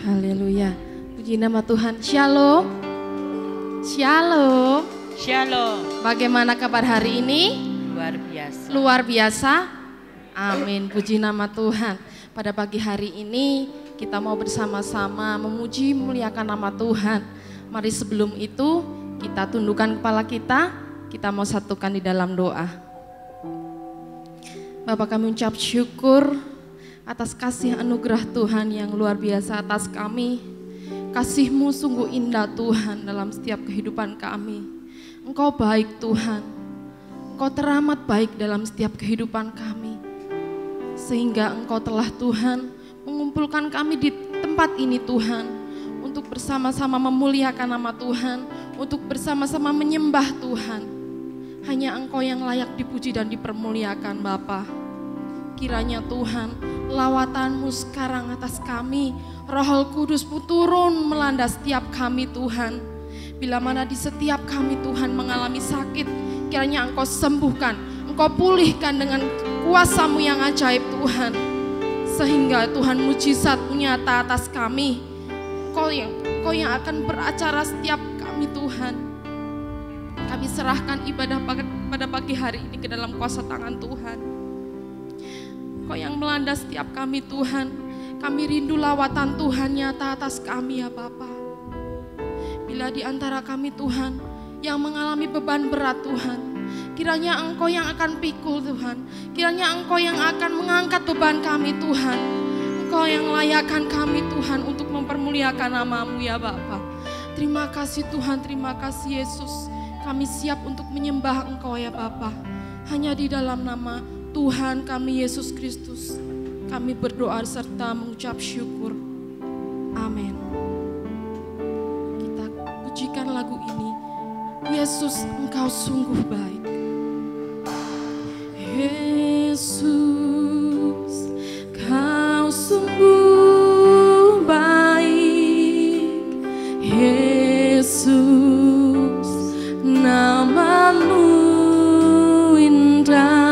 Haleluya. Puji nama Tuhan. Shalom. Shalom. Shalom. Bagaimana kabar hari ini? Luar biasa. Luar biasa. Amin. Puji nama Tuhan. Pada pagi hari ini kita mau bersama-sama memuji memuliakan nama Tuhan. Mari sebelum itu kita tundukkan kepala kita mau satukan di dalam doa. Bapak, kami ucap syukur atas kasih anugerah Tuhan yang luar biasa atas kami. Kasih-Mu sungguh indah Tuhan dalam setiap kehidupan kami. Engkau baik Tuhan, Engkau teramat baik dalam setiap kehidupan kami. Sehingga Engkau telah Tuhan mengumpulkan kami di tempat ini Tuhan, untuk bersama-sama memuliakan nama Tuhan, untuk bersama-sama menyembah Tuhan. Hanya Engkau yang layak dipuji dan dipermuliakan Bapa. Kiranya Tuhan, lawatan-Mu sekarang atas kami, Roh Kudus-Mu turun melanda setiap kami Tuhan. Bila mana di setiap kami Tuhan mengalami sakit, kiranya Engkau sembuhkan, Engkau pulihkan dengan kuasa-Mu yang ajaib Tuhan. Sehingga Tuhan mujizat-Mu nyata atas kami. Engkau yang akan beracara setiap kami Tuhan. Kami serahkan ibadah pada pagi hari ini ke dalam kuasa tangan Tuhan. Engkau yang melanda setiap kami Tuhan. Kami rindu lawatan Tuhan nyata atas kami ya Bapa. Bila di antara kami Tuhan yang mengalami beban berat Tuhan, kiranya Engkau yang akan pikul Tuhan. Kiranya Engkau yang akan mengangkat beban kami Tuhan. Engkau yang layakkan kami Tuhan untuk mempermuliakan nama-Mu ya Bapa. Terima kasih Tuhan, terima kasih Yesus. Kami siap untuk menyembah Engkau ya Bapa. Hanya di dalam nama Tuhan kami Yesus Kristus, kami berdoa serta mengucap syukur. Amin. Kita pujikan lagu ini. Yesus, Engkau sungguh baik. Yesus, Kau sungguh baik. Yesus, nama-Mu indah.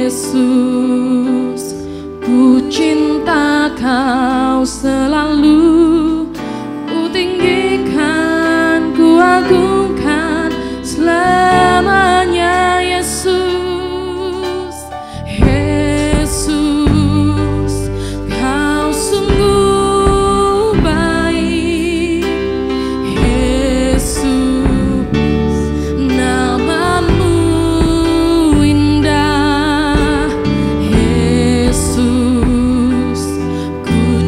Yesus, ku cinta Kau selalu, ku tinggikan, ku agungkan selamanya. Yesus, Yesus, Kau sungguh baik. Yesus, nama-Mu indah. Yesus, ku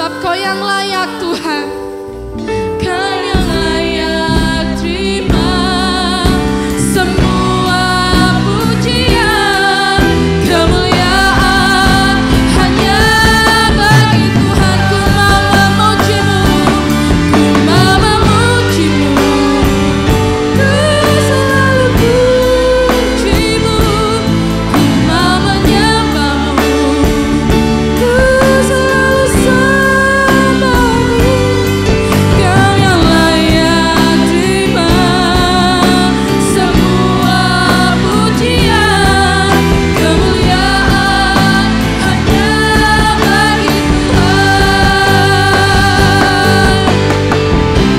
sebab Kau yang layak Tuhan. Kau yang layak terima semua pujian, kemuliaan hanya bagi Tuhan. Ku mau memuji-Mu, ku mau memuji-Mu, ku selalu puji-Mu, ku mau menyembah-Mu, ku selalu sembah-Mu. Kau yang layak terima semua pujian, kemuliaan hanya bagi Tuhan.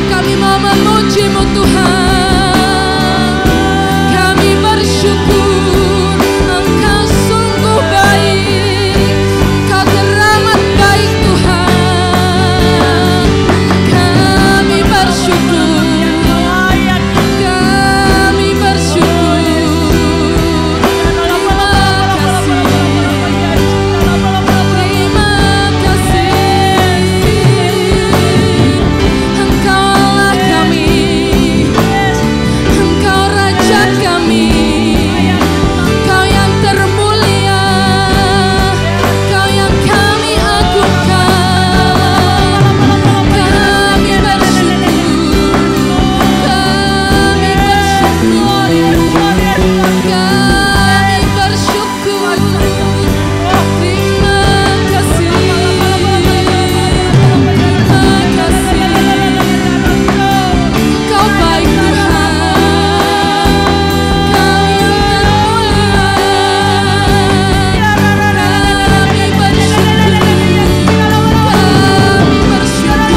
Kami mau memuji-Mu Tuhan. Kami bersyukur Engkau sungguh baik, Engkau teramat baik Tuhan. Kami bersyukur, kami bersyukur. Terima kasih, Engkaulah kami, Engkau Raja kami, Kau yang termulia, Kau yang kami agungkan. Kami bersyukur, kami bersyukur, kami bersyukur. Terima kasih, terima kasih. Kau baik Tuhan, Kau yang termulia. Kami bersyukur, kami bersyukur.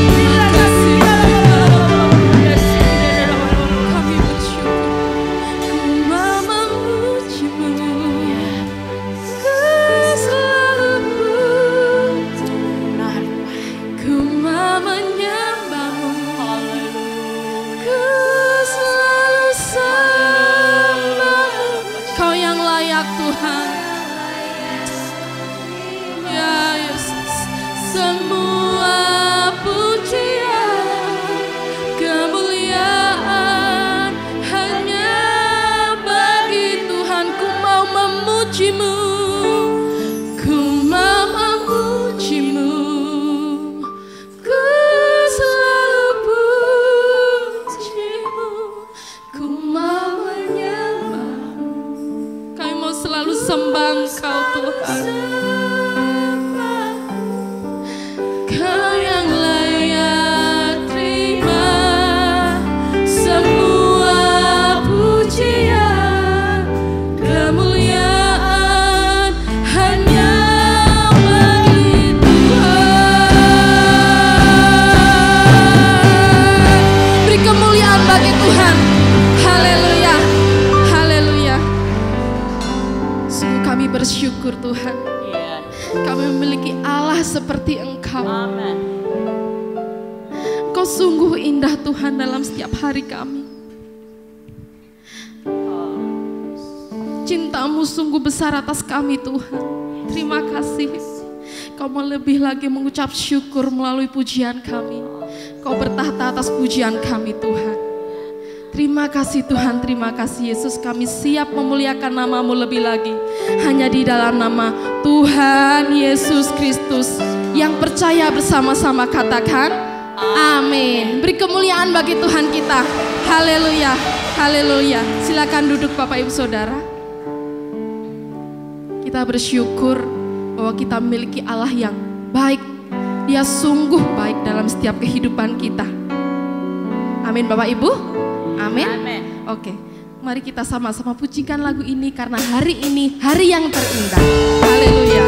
Terima kasih, kami bersyukur. Ku mau memuji-Mu, ku selalu ku mau menyembah-Mu, ku selalu sembah-Mu. Kau yang layak Tuhan. Ya Yesus, semua pujian, kemuliaan hanya bagi Tuhan. Ku mau memuji-Mu, ku mau memuji-Mu, ku selalu puji-Mu, ku mau menyembah-Mu. Kami mau selalu sembah Engkau Tuhan. Kau yang layak terima semua pujian, kemuliaan hanya bagi Tuhan. Beri kemuliaan bagi Tuhan. Haleluya, haleluya. Sungguh kami bersyukur Tuhan, Iya. kami memiliki Allah seperti Engkau. Amin. Engkau sungguh indah Tuhan dalam setiap hari kami. Cinta-Mu sungguh besar atas kami Tuhan. Terima kasih. Kau mau lebih lagi mengucap syukur melalui pujian kami. Kau bertahta atas pujian kami Tuhan. Terima kasih Tuhan, terima kasih Yesus. Kami siap memuliakan nama-Mu lebih lagi. Hanya di dalam nama Tuhan Yesus Kristus yang percaya bersama-sama katakan amin. Beri kemuliaan bagi Tuhan kita. Haleluya, haleluya. Silakan duduk Bapak Ibu Saudara. Kita bersyukur bahwa kita memiliki Allah yang baik. Dia sungguh baik dalam setiap kehidupan kita. Amin Bapak Ibu. Amin. Amin. Oke, mari kita sama-sama pujikan lagu ini karena hari ini hari yang terindah. Haleluya.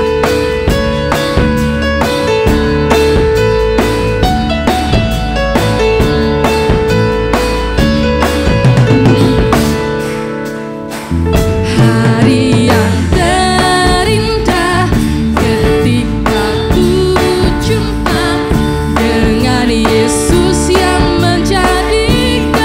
Hari yang terindah ketika ku jumpa dengan Yesus yang menjadikan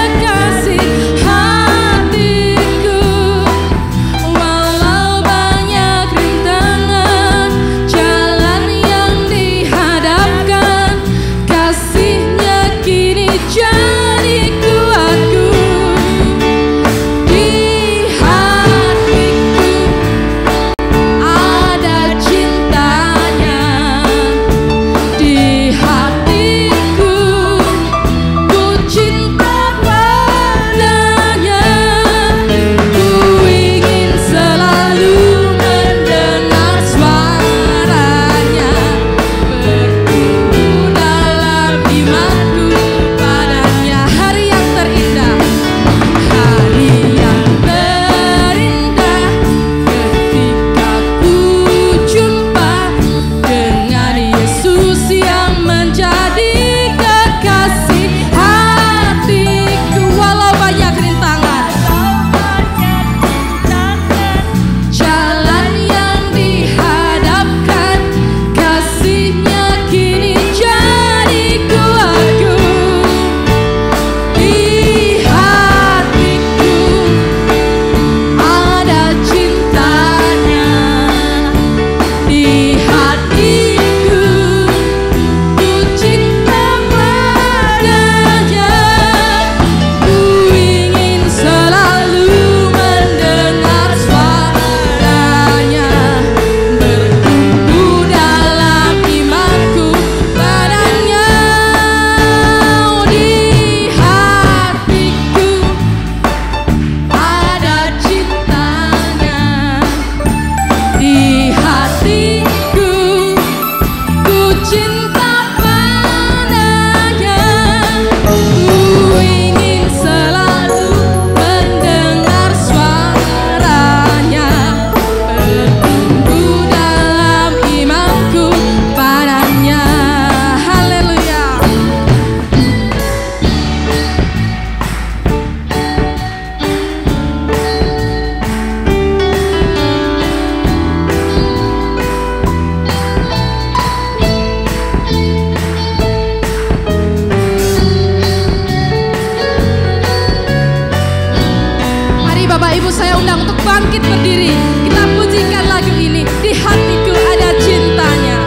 Bapak Ibu saya undang untuk bangkit berdiri. Kita pujikan lagu ini. Di hatiku ada cintanya.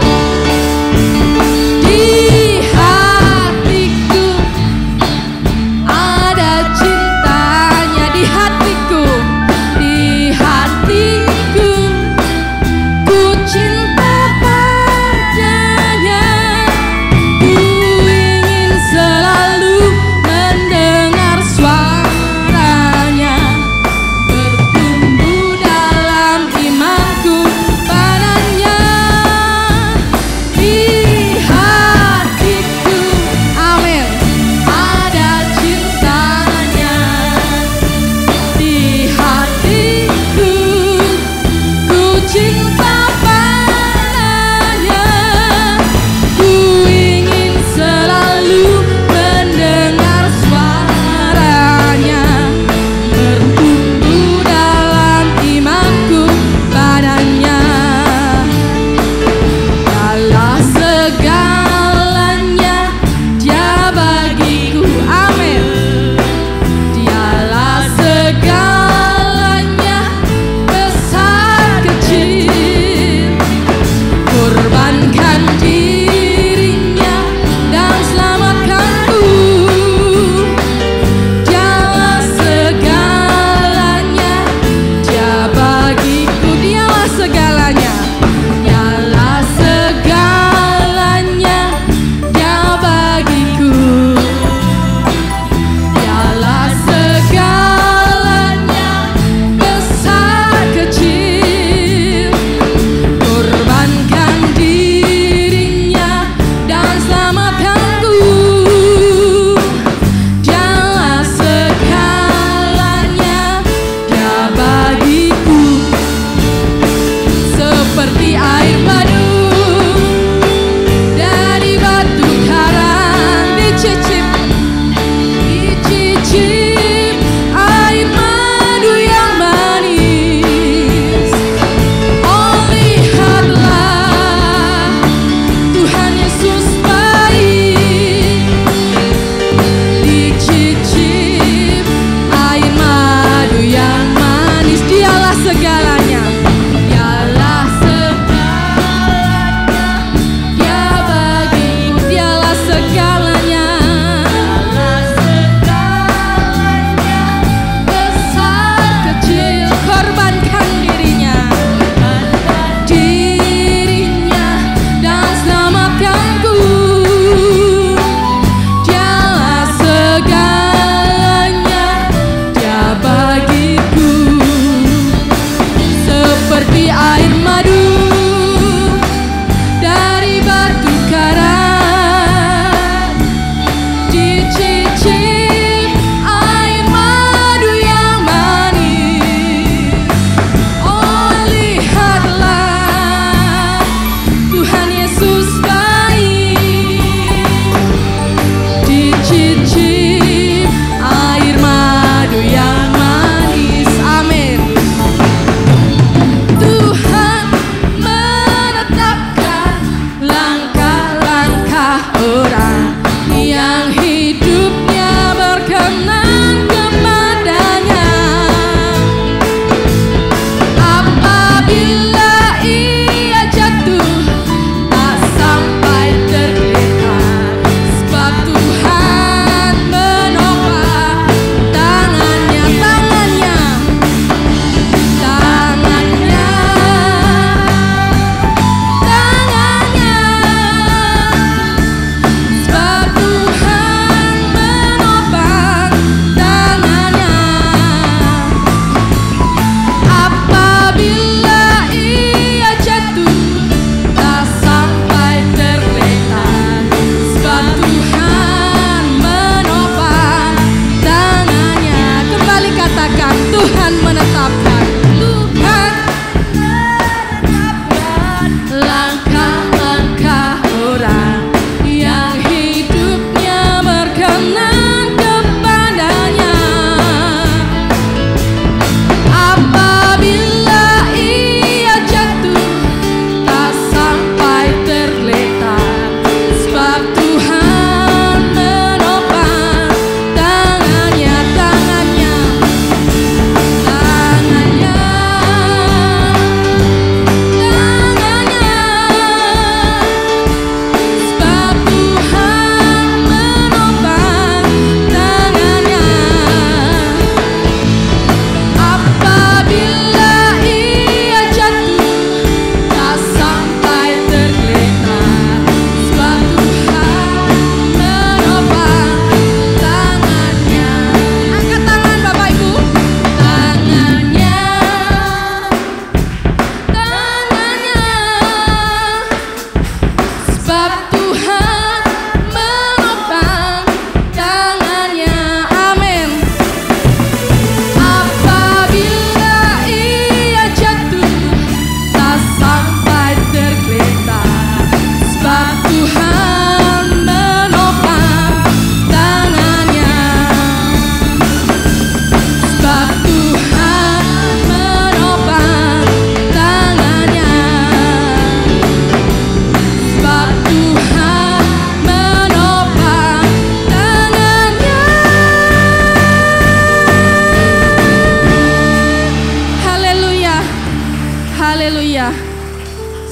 Di hatiku ada cintanya. Di hatiku, di hatiku ku cinta padanya. Ku ingin selalu mendengar suaranya, bertumbuh dalam imanku pada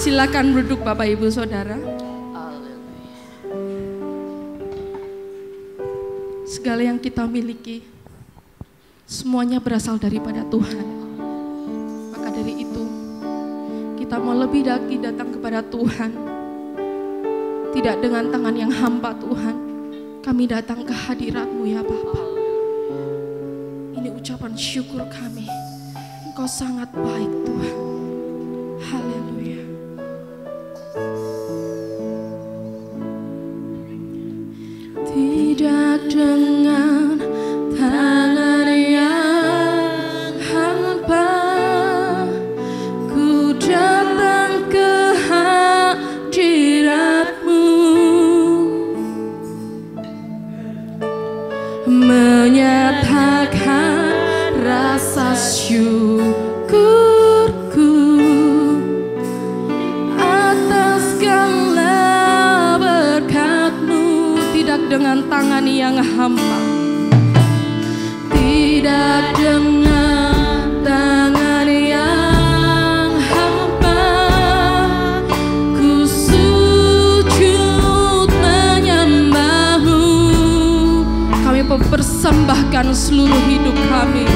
Silakan duduk Bapak Ibu Saudara. Segala yang kita miliki semuanya berasal daripada Tuhan. Maka dari itu kita mau lebih lagi datang kepada Tuhan, tidak dengan tangan yang hampa Tuhan. Kami datang ke hadirat-Mu ya Bapa. Ini ucapan syukur kami. Engkau sangat baik Tuhan. Haleluya. Tidak dengan tangan yang hampa ku datang ke hadirat-Mu, menyatakan rasa syukurku atas segala berkat-Mu. Tidak dengan tangan yang hampa, tidak dengan tangan yang hampa, ku sujud menyembah-Mu. Kami mempersembahkan seluruh hidup kami,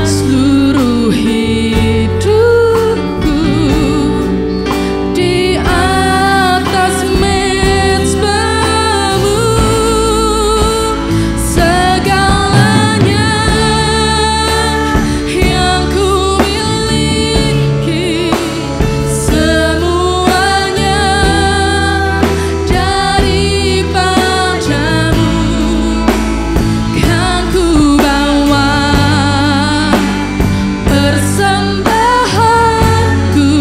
seluruh hidupku di atas mezbah-Mu. Segalanya yang ku miliki, semuanya daripada-Mu. Kan ku bawa persembahanku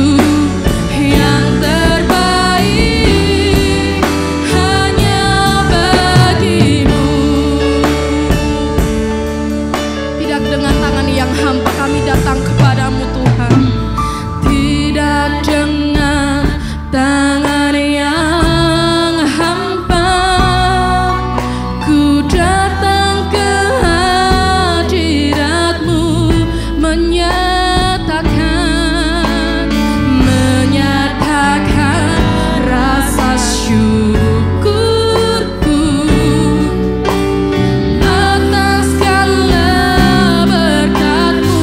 yang terbaik hanya bagi-Mu. Tidak dengan tangan yang hampa kami datang kepada-Mu Tuhan. Tidak dengan tangan yang hampa ku datang ke hadirat-Mu, menyatakan rasa syukurku atas segala berkat-Mu.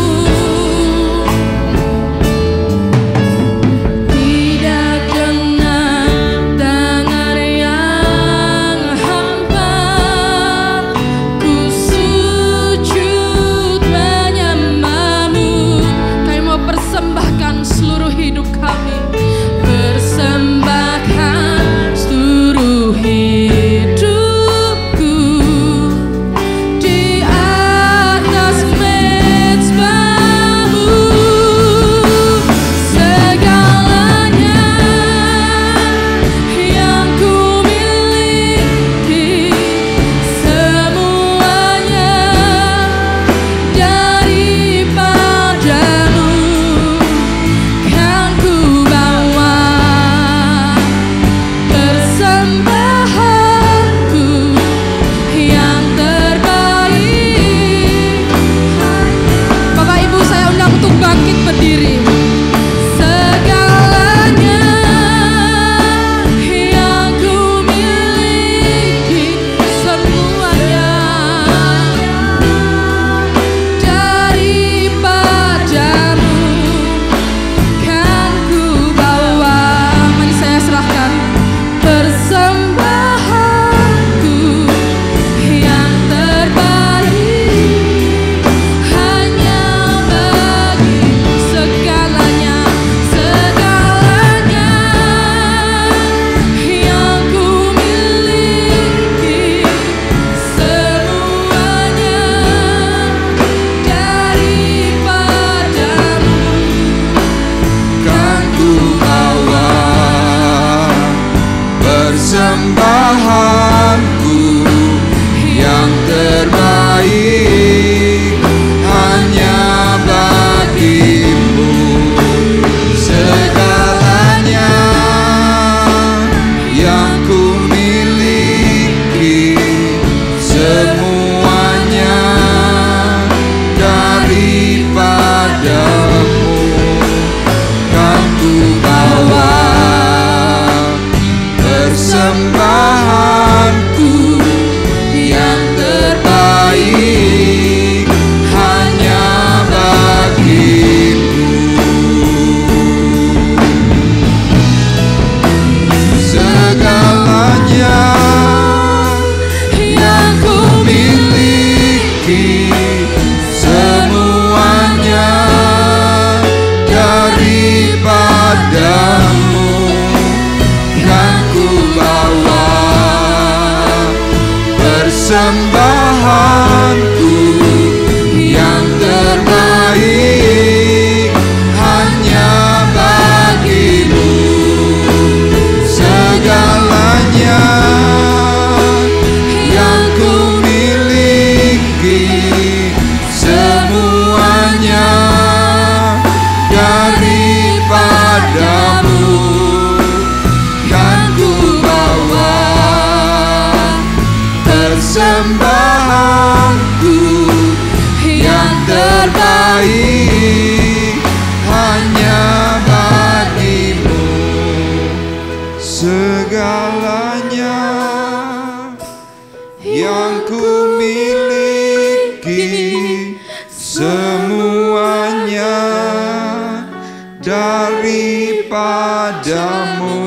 padamu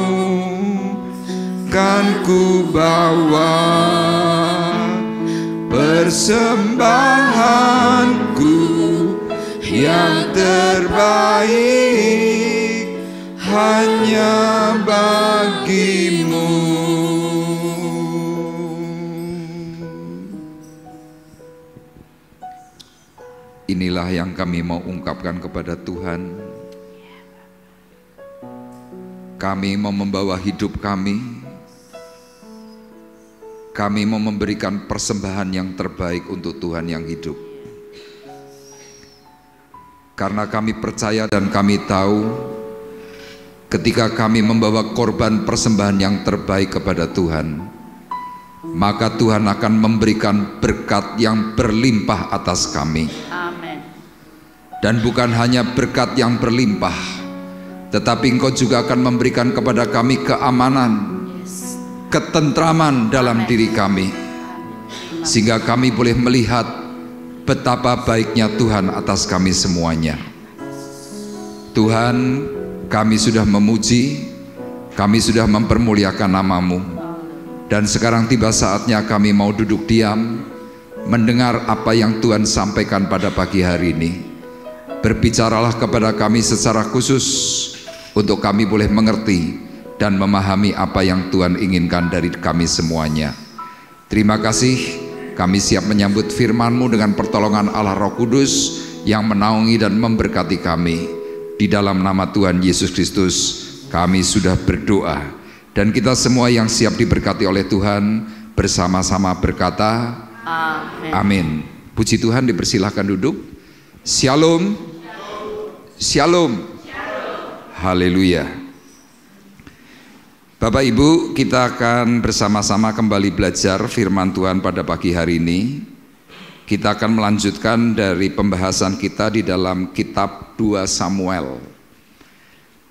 kan ku bawa persembahanku yang terbaik hanya bagimu. Inilah yang kami mau ungkapkan kepada Tuhan. Kami mau membawa hidup kami. Kami mau memberikan persembahan yang terbaik untuk Tuhan yang hidup. Karena kami percaya dan kami tahu ketika kami membawa korban persembahan yang terbaik kepada Tuhan, maka Tuhan akan memberikan berkat yang berlimpah atas kami. Amin. Dan bukan hanya berkat yang berlimpah, tetapi Engkau juga akan memberikan kepada kami keamanan, ketentraman dalam diri kami, sehingga kami boleh melihat betapa baiknya Tuhan atas kami semuanya. Tuhan, kami sudah memuji, kami sudah mempermuliakan nama-Mu, dan sekarang tiba saatnya kami mau duduk diam, mendengar apa yang Tuhan sampaikan pada pagi hari ini. Berbicaralah kepada kami secara khusus, untuk kami boleh mengerti dan memahami apa yang Tuhan inginkan dari kami semuanya. Terima kasih. Kami siap menyambut firman-Mu dengan pertolongan Allah Roh Kudus yang menaungi dan memberkati kami. Di dalam nama Tuhan Yesus Kristus kami sudah berdoa. Dan kita semua yang siap diberkati oleh Tuhan bersama-sama berkata Amin. Amin. Puji Tuhan, dipersilahkan duduk. Shalom. Shalom. Haleluya. Bapak Ibu, kita akan bersama-sama kembali belajar firman Tuhan pada pagi hari ini. Kita akan melanjutkan dari pembahasan kita di dalam kitab 2 Samuel.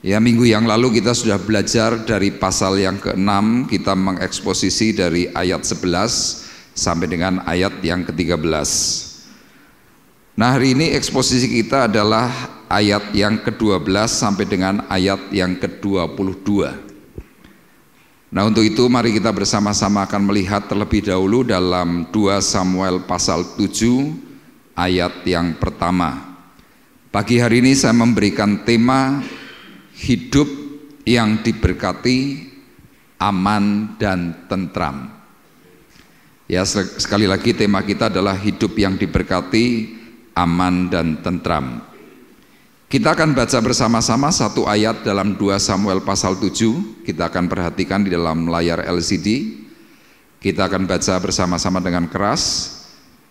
Ya, minggu yang lalu kita sudah belajar dari pasal yang ke-6, kita mengeksposisi dari ayat 11 sampai dengan ayat yang ke-13. Nah, hari ini eksposisi kita adalah ayat yang ke-12 sampai dengan ayat yang ke-22. Nah, untuk itu mari kita bersama-sama akan melihat terlebih dahulu dalam 2 Samuel pasal 7 ayat yang pertama. Pagi hari ini saya memberikan tema hidup yang diberkati, aman dan tentram. Ya, sekali lagi tema kita adalah hidup yang diberkati, aman dan tentram. Kita akan baca bersama-sama satu ayat dalam 2 Samuel pasal 7. Kita akan perhatikan di dalam layar LCD. Kita akan baca bersama-sama dengan keras.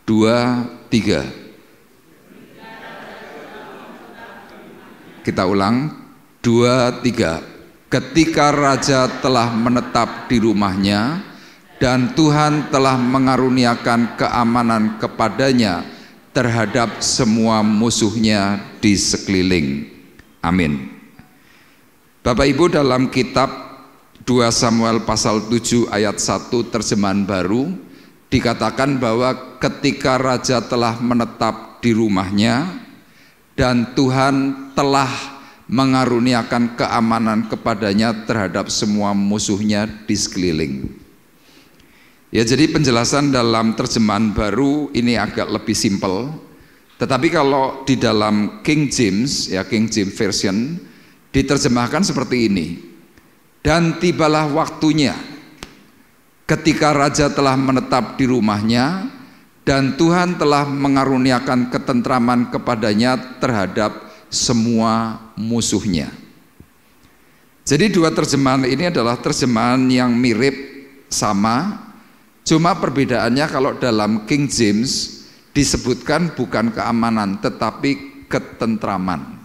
2, 3. Kita ulang. 2, 3. Ketika raja telah menetap di rumahnya dan Tuhan telah mengaruniakan keamanan kepadanya terhadap semua musuhnya di sekeliling. Amin. Bapak Ibu, dalam kitab 2 Samuel pasal 7 ayat 1 terjemahan baru dikatakan bahwa ketika raja telah menetap di rumahnya dan Tuhan telah mengaruniakan keamanan kepadanya terhadap semua musuhnya di sekeliling. Ya, jadi penjelasan dalam terjemahan baru ini agak lebih simpel. Tetapi kalau di dalam King James, ya King James Version, diterjemahkan seperti ini. Dan tibalah waktunya ketika raja telah menetap di rumahnya dan Tuhan telah mengaruniakan ketentraman kepadanya terhadap semua musuhnya. Jadi dua terjemahan ini adalah terjemahan yang mirip, sama. Cuma perbedaannya kalau dalam King James disebutkan bukan keamanan tetapi ketentraman.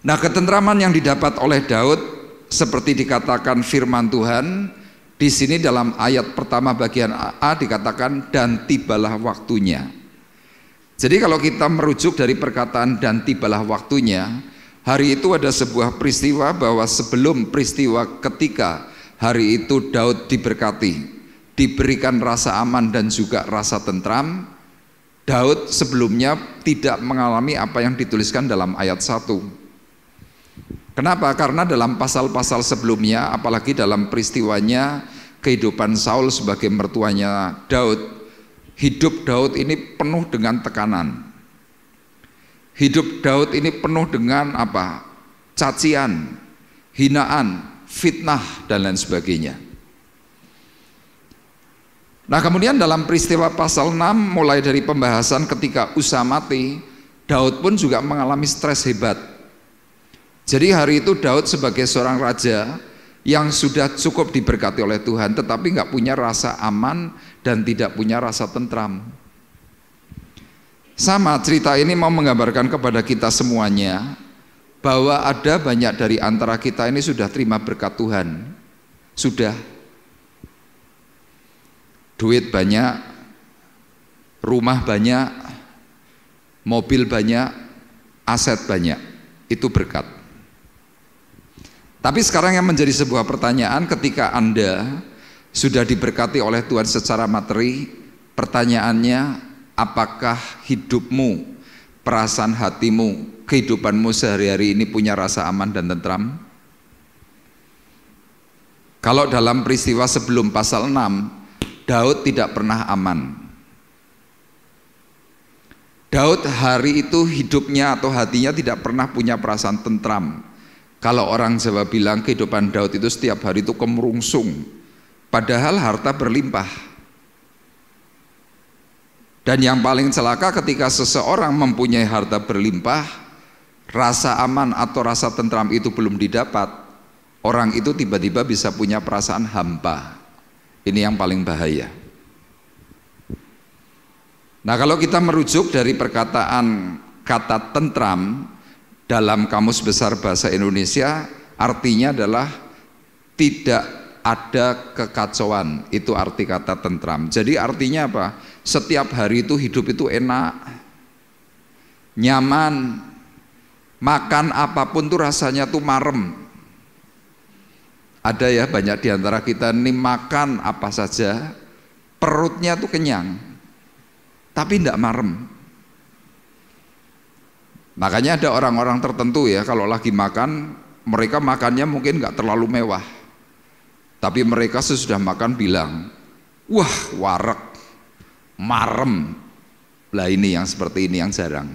Nah, ketentraman yang didapat oleh Daud seperti dikatakan firman Tuhan di sini dalam ayat pertama bagian A dikatakan dan tibalah waktunya. Jadi kalau kita merujuk dari perkataan dan tibalah waktunya, hari itu ada sebuah peristiwa bahwa sebelum peristiwa ketika hari itu Daud diberkati, diberikan rasa aman dan juga rasa tentram. Daud sebelumnya tidak mengalami apa yang dituliskan dalam ayat 1. Kenapa? Karena dalam pasal-pasal sebelumnya, apalagi dalam peristiwanya kehidupan Saul sebagai mertuanya Daud, hidup Daud ini penuh dengan tekanan. Hidup Daud ini penuh dengan apa? Cacian, hinaan, fitnah, dan lain sebagainya. Nah, kemudian dalam peristiwa pasal 6, mulai dari pembahasan ketika Usa mati, Daud pun juga mengalami stres hebat. Jadi hari itu Daud sebagai seorang raja yang sudah cukup diberkati oleh Tuhan, tetapi nggak punya rasa aman dan tidak punya rasa tentram. Sama, cerita ini mau menggambarkan kepada kita semuanya bahwa ada banyak dari antara kita ini sudah terima berkat Tuhan. Sudah. Duit banyak, rumah banyak, mobil banyak, aset banyak. Itu berkat. Tapi sekarang yang menjadi sebuah pertanyaan, ketika Anda sudah diberkati oleh Tuhan secara materi, pertanyaannya, apakah hidupmu, perasaan hatimu, kehidupanmu sehari-hari ini punya rasa aman dan tentram? Kalau dalam peristiwa sebelum pasal 6, Daud tidak pernah aman. Daud hari itu hidupnya atau hatinya tidak pernah punya perasaan tentram. Kalau orang Jawa bilang kehidupan Daud itu setiap hari itu kemerungsung, padahal harta berlimpah. Dan yang paling celaka ketika seseorang mempunyai harta berlimpah, rasa aman atau rasa tentram itu belum didapat, orang itu tiba-tiba bisa punya perasaan hampa. Ini yang paling bahaya. Nah, kalau kita merujuk dari perkataan kata tentram dalam Kamus Besar Bahasa Indonesia, artinya adalah tidak ada kekacauan. Itu arti kata tentram. Jadi artinya apa? Setiap hari itu hidup itu enak, nyaman, makan apapun tuh rasanya tuh marem. Ada ya banyak di antara kita ini makan apa saja, perutnya tuh kenyang, tapi tidak marem. Makanya ada orang-orang tertentu ya, kalau lagi makan, mereka makannya mungkin nggak terlalu mewah, tapi mereka sesudah makan bilang, wah wareg, marem. Lah ini yang seperti ini yang jarang.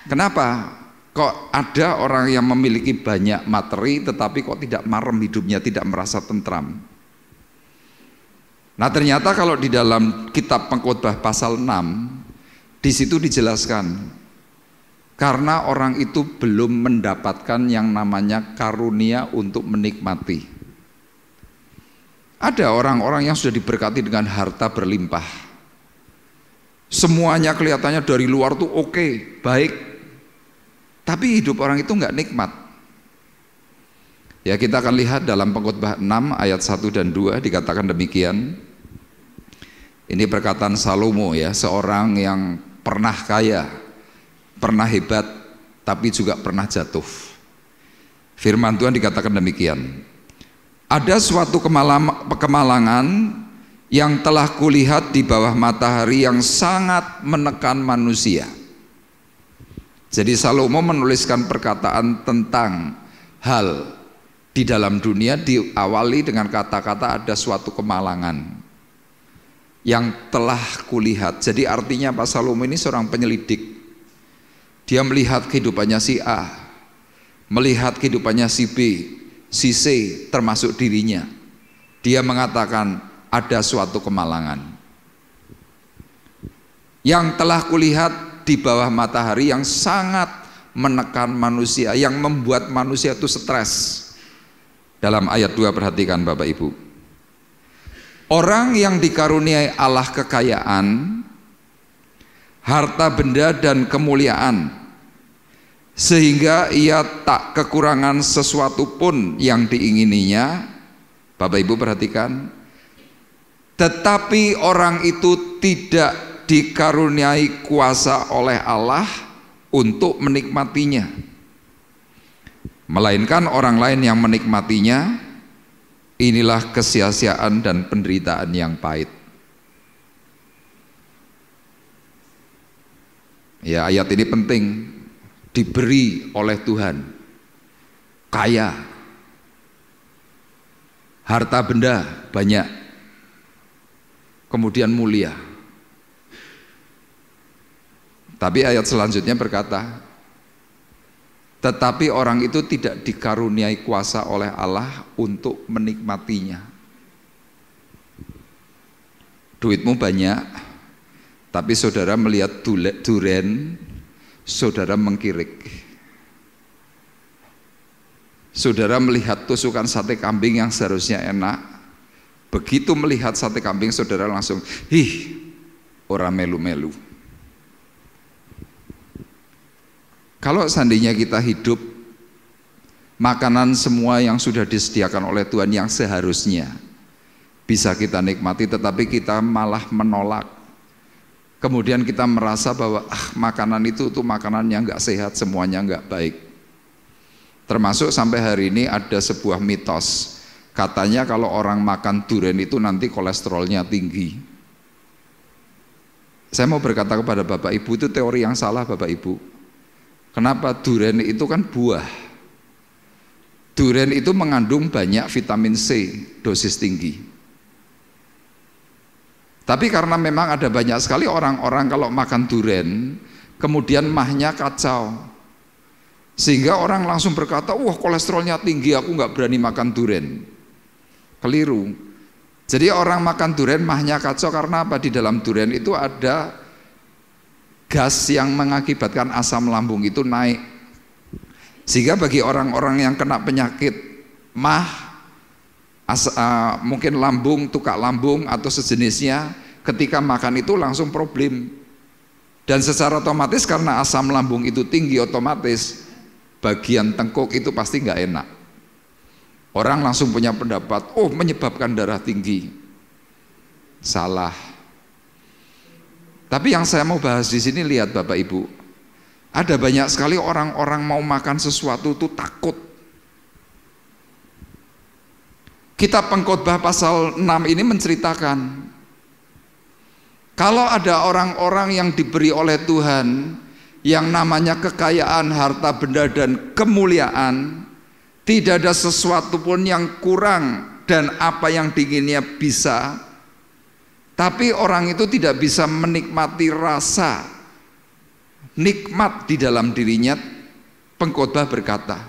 Kenapa? Kok ada orang yang memiliki banyak materi tetapi kok tidak marem hidupnya, tidak merasa tentram? Nah, ternyata kalau di dalam kitab Pengkhotbah pasal 6, di situ dijelaskan, karena orang itu belum mendapatkan yang namanya karunia untuk menikmati. Ada orang-orang yang sudah diberkati dengan harta berlimpah, semuanya kelihatannya dari luar tuh oke, baik, tapi hidup orang itu nggak nikmat. Ya, kita akan lihat dalam Pengkhotbah 6 ayat 1 dan 2 dikatakan demikian. Ini perkataan Salomo ya, seorang yang pernah kaya, pernah hebat, tapi juga pernah jatuh. Firman Tuhan dikatakan demikian. Ada suatu kemalangan yang telah kulihat di bawah matahari yang sangat menekan manusia. Jadi Salomo menuliskan perkataan tentang hal di dalam dunia, diawali dengan kata-kata ada suatu kemalangan yang telah kulihat. Jadi artinya Pak Salomo ini seorang penyelidik. Dia melihat kehidupannya si A, melihat kehidupannya si B, si C, termasuk dirinya. Dia mengatakan ada suatu kemalangan yang telah kulihat di bawah matahari yang sangat menekan manusia, yang membuat manusia itu stres. Dalam ayat 2 perhatikan Bapak Ibu. Orang yang dikaruniai Allah kekayaan, harta benda dan kemuliaan, sehingga ia tak kekurangan sesuatu pun yang diingininya. Bapak Ibu perhatikan, tetapi orang itu tidak dikaruniai kuasa oleh Allah untuk menikmatinya, melainkan orang lain yang menikmatinya. Inilah kesia-siaan dan penderitaan yang pahit. Ya, ayat ini penting, diberi oleh Tuhan. kaya, harta benda banyak, kemudian mulia. Tapi ayat selanjutnya berkata, tetapi orang itu tidak dikaruniai kuasa oleh Allah untuk menikmatinya. Duitmu banyak, tapi saudara melihat duren, saudara mengkirik. Saudara melihat tusukan sate kambing yang seharusnya enak, begitu melihat sate kambing saudara langsung, ora melu-melu. Kalau seandainya kita hidup makanan semua yang sudah disediakan oleh Tuhan yang seharusnya bisa kita nikmati, tetapi kita malah menolak. Kemudian kita merasa bahwa makanan itu tuh makanan yang nggak sehat, semuanya nggak baik. Termasuk sampai hari ini ada sebuah mitos, katanya kalau orang makan durian itu nanti kolesterolnya tinggi. Saya mau berkata kepada Bapak Ibu, itu teori yang salah Bapak Ibu. Kenapa? Durian itu kan buah. Durian itu mengandung banyak vitamin C, dosis tinggi. Tapi karena memang ada banyak sekali orang-orang kalau makan durian, kemudian mahnya kacau. Sehingga orang langsung berkata, wah kolesterolnya tinggi, aku nggak berani makan durian. Keliru. Jadi orang makan durian mahnya kacau karena apa? Di dalam durian itu ada gas yang mengakibatkan asam lambung itu naik. Sehingga bagi orang-orang yang kena penyakit mungkin lambung, tukak lambung atau sejenisnya, ketika makan itu langsung problem. Dan secara otomatis karena asam lambung itu tinggi, otomatis bagian tengkuk itu pasti nggak enak. Orang langsung punya pendapat, oh menyebabkan darah tinggi. Salah. Tapi yang saya mau bahas di sini, lihat Bapak Ibu, ada banyak sekali orang-orang mau makan sesuatu itu takut. Kitab Pengkhotbah pasal 6 ini menceritakan, kalau ada orang-orang yang diberi oleh Tuhan yang namanya kekayaan, harta benda dan kemuliaan, tidak ada sesuatu pun yang kurang dan apa yang diinginnya bisa. Tapi orang itu tidak bisa menikmati rasa nikmat di dalam dirinya. Pengkhotbah berkata,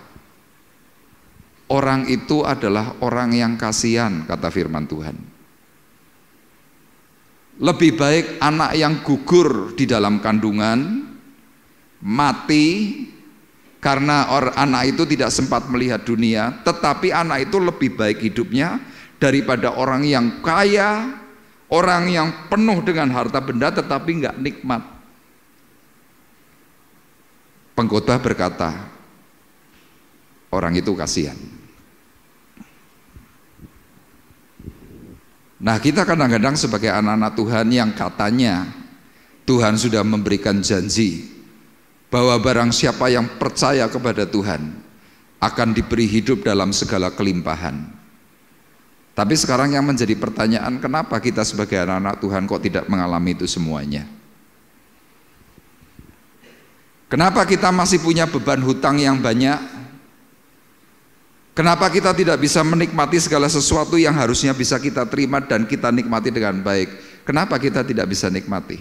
orang itu adalah orang yang kasihan, kata firman Tuhan. Lebih baik anak yang gugur di dalam kandungan, mati karena anak itu tidak sempat melihat dunia, tetapi anak itu lebih baik hidupnya daripada orang yang kaya, orang yang penuh dengan harta benda tetapi nggak nikmat. Pengkhotbah berkata, orang itu kasihan. Nah, kita kadang-kadang sebagai anak-anak Tuhan yang katanya Tuhan sudah memberikan janji bahwa barang siapa yang percaya kepada Tuhan akan diberi hidup dalam segala kelimpahan. Tapi sekarang yang menjadi pertanyaan, kenapa kita sebagai anak-anak Tuhan kok tidak mengalami itu semuanya? Kenapa kita masih punya beban hutang yang banyak? Kenapa kita tidak bisa menikmati segala sesuatu yang harusnya bisa kita terima dan kita nikmati dengan baik? Kenapa kita tidak bisa nikmati?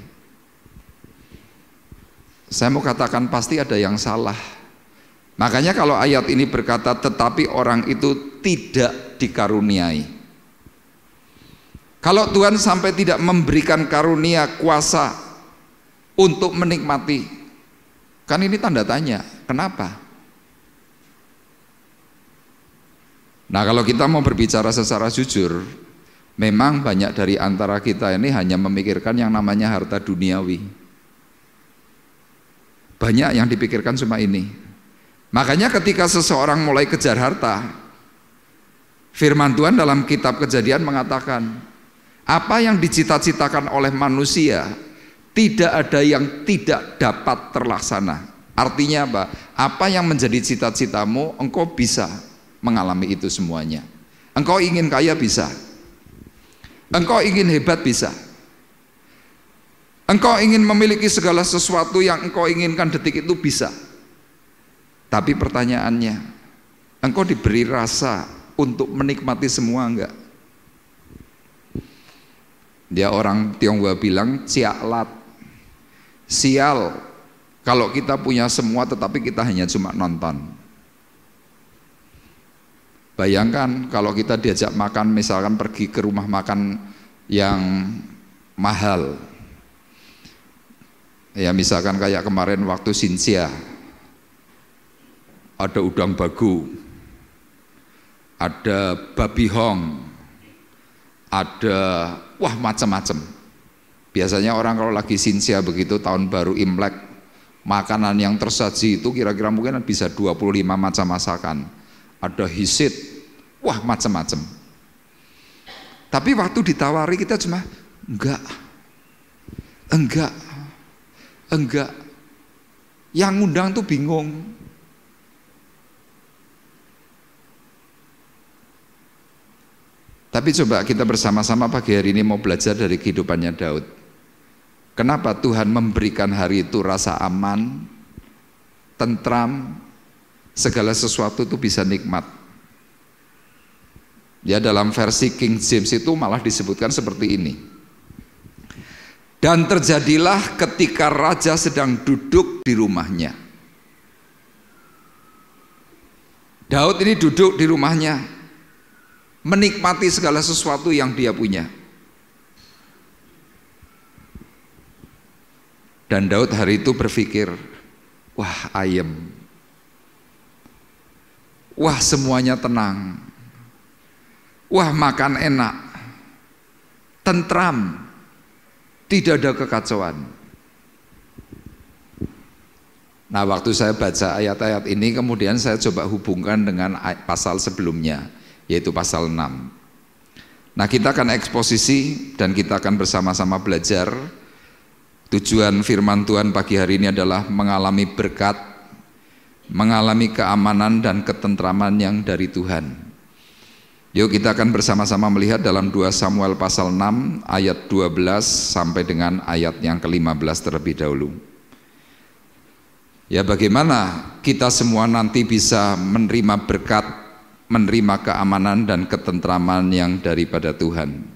Saya mau katakan pasti ada yang salah. Makanya kalau ayat ini berkata, tetapi orang itu tidak dikaruniai. Kalau Tuhan sampai tidak memberikan karunia kuasa untuk menikmati, kan ini tanda tanya, kenapa? Nah, kalau kita mau berbicara secara jujur, memang banyak dari antara kita ini hanya memikirkan yang namanya harta duniawi. Banyak yang dipikirkan cuma ini. Makanya ketika seseorang mulai kejar harta, firman Tuhan dalam kitab Kejadian mengatakan, apa yang dicita-citakan oleh manusia tidak ada yang tidak dapat terlaksana. Artinya apa? Apa yang menjadi cita-citamu, engkau bisa mengalami itu semuanya. Engkau ingin kaya bisa, engkau ingin hebat bisa, engkau ingin memiliki segala sesuatu yang engkau inginkan detik itu bisa. Tapi pertanyaannya, Engkau diberi rasa untuk menikmati semua enggak? Dia orang Tionghoa bilang cialat, sial kalau kita punya semua tetapi kita hanya cuma nonton. Bayangkan kalau kita diajak makan, misalkan pergi ke rumah makan yang mahal, ya misalkan kayak kemarin waktu Sinsia, ada udang bagu, ada babi hong, ada macam-macam. Biasanya orang kalau lagi Sinsia begitu, tahun baru Imlek, makanan yang tersaji itu kira-kira mungkin bisa 25 macam masakan. Ada hisit, macam-macam. Tapi waktu ditawari kita cuma enggak. Yang ngundang tuh bingung. Tapi coba kita bersama-sama pagi hari ini mau belajar dari kehidupannya Daud. Kenapa Tuhan memberikan hari itu rasa aman, tentram, segala sesuatu itu bisa nikmat. Ya, dalam versi King James itu malah disebutkan seperti ini. Dan terjadilah ketika raja sedang duduk di rumahnya. Daud ini duduk di rumahnya, menikmati segala sesuatu yang dia punya. Dan Daud hari itu berpikir, wah ayem, wah semuanya tenang, wah makan enak, tentram, tidak ada kekacauan. Nah, waktu saya baca ayat-ayat ini kemudian saya coba hubungkan dengan pasal sebelumnya, yaitu pasal 6. Nah, kita akan eksposisi dan kita akan bersama-sama belajar. Tujuan firman Tuhan pagi hari ini adalah mengalami berkat, mengalami keamanan dan ketentraman yang dari Tuhan. Yuk kita akan bersama-sama melihat dalam 2 Samuel pasal 6 ayat 12 sampai dengan ayat yang ke-15 terlebih dahulu. Ya, bagaimana kita semua nanti bisa menerima berkat, menerima keamanan dan ketentraman yang daripada Tuhan.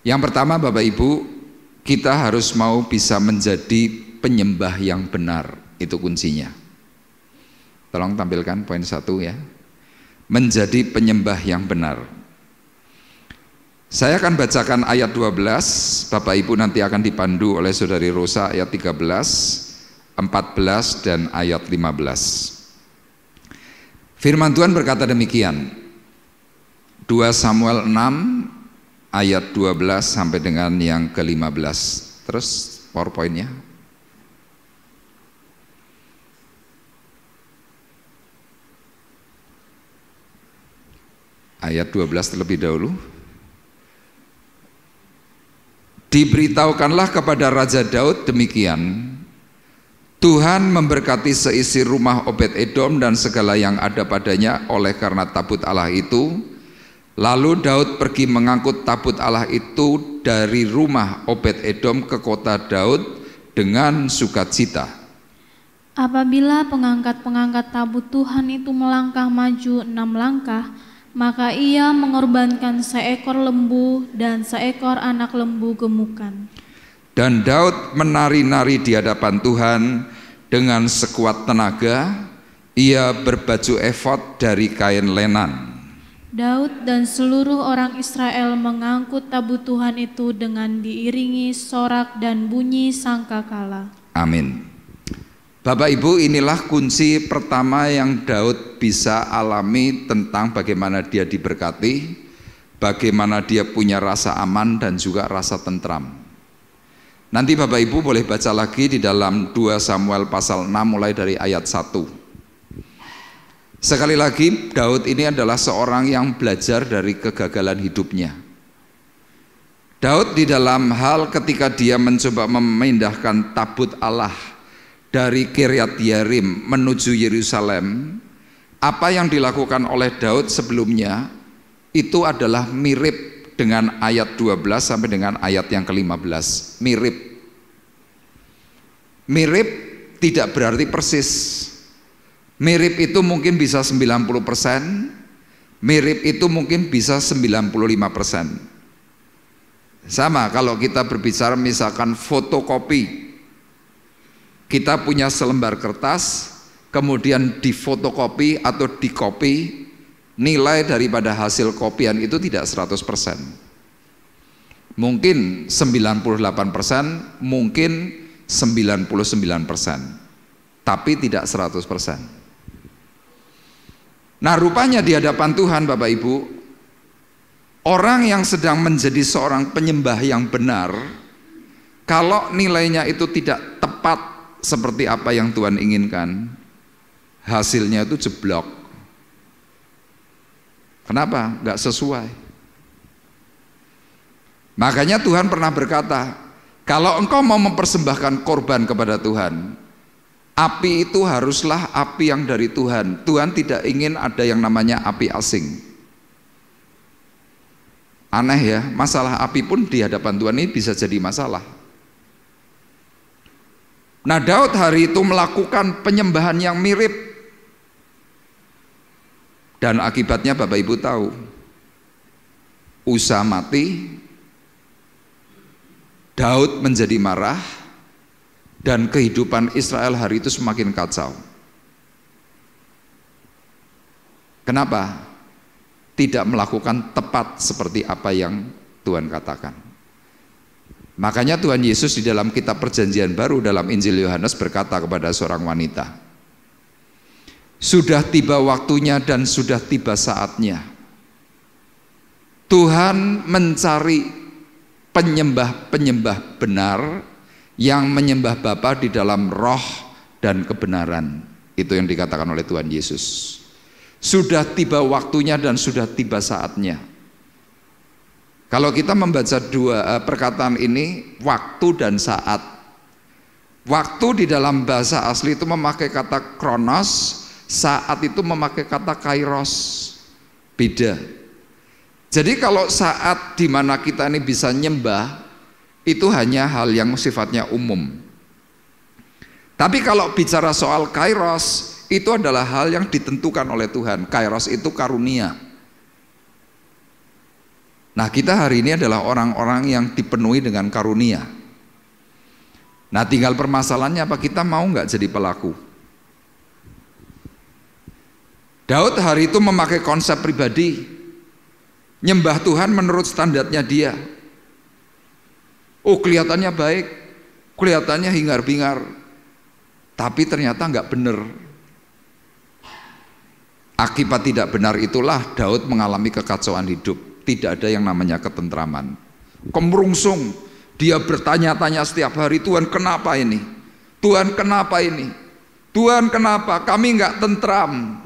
Yang pertama Bapak Ibu, kita harus mau bisa menjadi penyembah yang benar. Itu kuncinya. Tolong tampilkan poin 1 ya. Menjadi penyembah yang benar. Saya akan bacakan ayat 12, Bapak Ibu nanti akan dipandu oleh Saudari Rosa ayat 13, 14 dan ayat 15. Firman Tuhan berkata demikian. 2 Samuel 6 ayat 12 sampai dengan yang ke-15. Terus PowerPoint-nya. Ayat 12 terlebih dahulu. Diberitahukanlah kepada Raja Daud demikian, Tuhan memberkati seisi rumah Obed-Edom dan segala yang ada padanya oleh karena tabut Allah itu. Lalu Daud pergi mengangkut tabut Allah itu dari rumah Obed-Edom ke kota Daud dengan sukacita. Apabila pengangkat-pengangkat tabut Tuhan itu melangkah maju 6 langkah, maka ia mengorbankan seekor lembu dan seekor anak lembu gemukan. Dan Daud menari-nari di hadapan Tuhan dengan sekuat tenaga, ia berbaju efod dari kain lenan. Daud dan seluruh orang Israel mengangkut tabut Tuhan itu dengan diiringi sorak dan bunyi sangkakala. Amin. Bapak Ibu, inilah kunci pertama yang Daud bisa alami tentang bagaimana dia diberkati, bagaimana dia punya rasa aman dan juga rasa tentram. Nanti Bapak Ibu boleh baca lagi di dalam 2 Samuel pasal 6 mulai dari ayat 1. Sekali lagi, Daud ini adalah seorang yang belajar dari kegagalan hidupnya. Daud di dalam hal ketika dia mencoba memindahkan tabut Allah dari Kiryat Yearim menuju Yerusalem, apa yang dilakukan oleh Daud sebelumnya itu adalah mirip dengan ayat 12 sampai dengan ayat yang ke-15. Mirip tidak berarti persis. Mirip itu mungkin bisa 90%, mirip itu mungkin bisa 95%. Sama kalau kita berbicara misalkan fotokopi. Kita punya selembar kertas, kemudian difotokopi atau dikopi, nilai daripada hasil kopian itu tidak 100%. Mungkin 98%, mungkin 99%, tapi tidak 100%. Nah, rupanya di hadapan Tuhan, Bapak Ibu, orang yang sedang menjadi seorang penyembah yang benar, kalau nilainya itu tidak tepat seperti apa yang Tuhan inginkan, hasilnya itu jeblok. Kenapa? Nggak sesuai. Makanya Tuhan pernah berkata, kalau engkau mau mempersembahkan korban kepada Tuhan, api itu haruslah api yang dari Tuhan. Tuhan tidak ingin ada yang namanya api asing. Aneh ya, masalah api pun di hadapan Tuhan ini bisa jadi masalah. Nah, Daud hari itu melakukan penyembahan yang mirip. Dan akibatnya Bapak Ibu tahu, Usa mati, Daud menjadi marah, dan kehidupan Israel hari itu semakin kacau. Kenapa? Tidak melakukan tepat seperti apa yang Tuhan katakan. Makanya Tuhan Yesus di dalam kitab Perjanjian Baru dalam Injil Yohanes berkata kepada seorang wanita, sudah tiba waktunya dan sudah tiba saatnya. Tuhan mencari penyembah-penyembah benar yang menyembah Bapa di dalam roh dan kebenaran. Itu yang dikatakan oleh Tuhan Yesus. Sudah tiba waktunya dan sudah tiba saatnya. Kalau kita membaca dua perkataan ini, waktu dan saat. Waktu di dalam bahasa asli itu memakai kata kronos, saat itu memakai kata kairos. Beda. Jadi kalau saat di mana kita ini bisa nyembah, itu hanya hal yang sifatnya umum. Tapi kalau bicara soal kairos, itu adalah hal yang ditentukan oleh Tuhan. Kairos itu karunia. Nah, kita hari ini adalah orang-orang yang dipenuhi dengan karunia. Nah, tinggal permasalahannya apa, kita mau nggak jadi pelaku? Daud hari itu memakai konsep pribadi, nyembah Tuhan menurut standarnya dia. Oh, kelihatannya baik, kelihatannya hingar-bingar, tapi ternyata nggak benar. Akibat tidak benar itulah Daud mengalami kekacauan hidup. Tidak ada yang namanya ketentraman. Kemerungsung, dia bertanya-tanya setiap hari, Tuhan kenapa ini? Tuhan kenapa ini? Tuhan kenapa? Kami nggak tentram.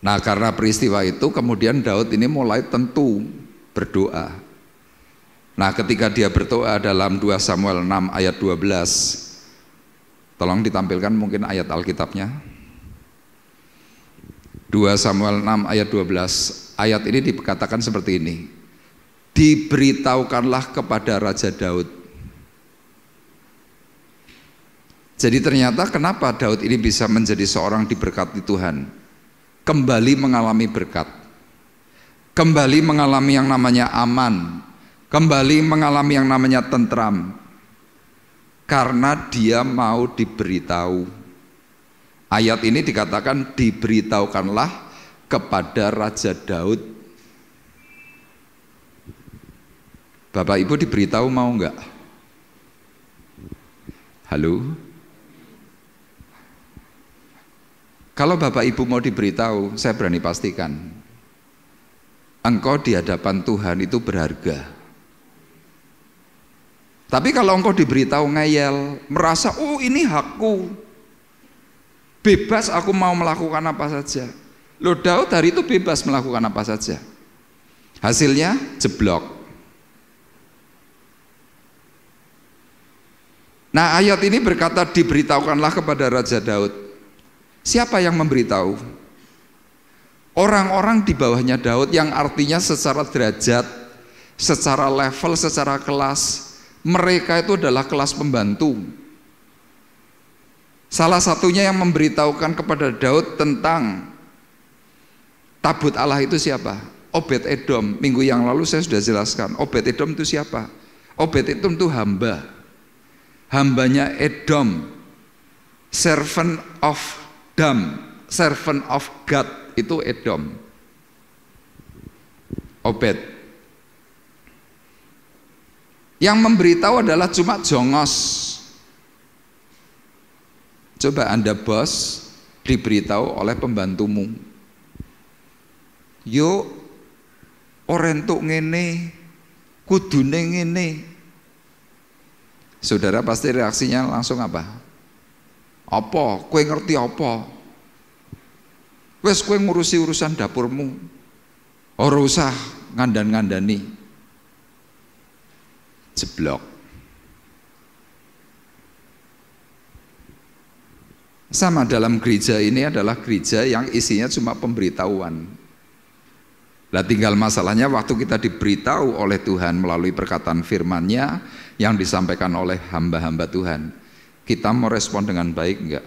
Nah, karena peristiwa itu kemudian Daud ini mulai tentu berdoa. Nah, ketika dia berdoa dalam 2 Samuel 6 ayat 12, tolong ditampilkan mungkin ayat Alkitabnya. 2 Samuel 6 ayat 12, ayat ini dikatakan seperti ini. Diberitahukanlah kepada Raja Daud. Jadi ternyata kenapa Daud ini bisa menjadi seorang diberkati Tuhan? Kembali mengalami berkat, kembali mengalami yang namanya aman, kembali mengalami yang namanya tentram, karena dia mau diberitahu. Ayat ini dikatakan diberitahukanlah kepada Raja Daud. Bapak Ibu diberitahu mau enggak? Halo? Kalau Bapak Ibu mau diberitahu, saya berani pastikan engkau di hadapan Tuhan itu berharga. Tapi kalau engkau diberitahu ngeyel, merasa oh ini hakku, bebas aku mau melakukan apa saja. Loh, Daud hari itu bebas melakukan apa saja. Hasilnya jeblok. Nah, ayat ini berkata diberitahukanlah kepada Raja Daud. Siapa yang memberitahu? Orang-orang di bawahnya Daud, yang artinya secara derajat, secara level, secara kelas Mereka itu adalah kelas pembantu. Salah satunya yang memberitahukan kepada Daud tentang tabut Allah itu siapa? Obed Edom. Minggu yang lalu saya sudah jelaskan. Obed Edom itu siapa? Obed Edom itu hamba. Hambanya Edom. Servant of Dam. Servant of God itu Edom. Obed. Yang memberitahu adalah cuma jongos. Coba Anda bos diberitahu oleh pembantumu. Yo orentuk ngene, kudune ngene. Saudara pasti reaksinya langsung apa? Apa? Kowe ngerti apa? Wes kowe ngurusi urusan dapurmu. Ora usah ngandan-ngandani. Jeblok. Sama dalam gereja ini adalah gereja yang isinya cuma pemberitahuan. Nah tinggal masalahnya waktu kita diberitahu oleh Tuhan melalui perkataan firman-Nya yang disampaikan oleh hamba-hamba Tuhan, kita mau respon dengan baik enggak?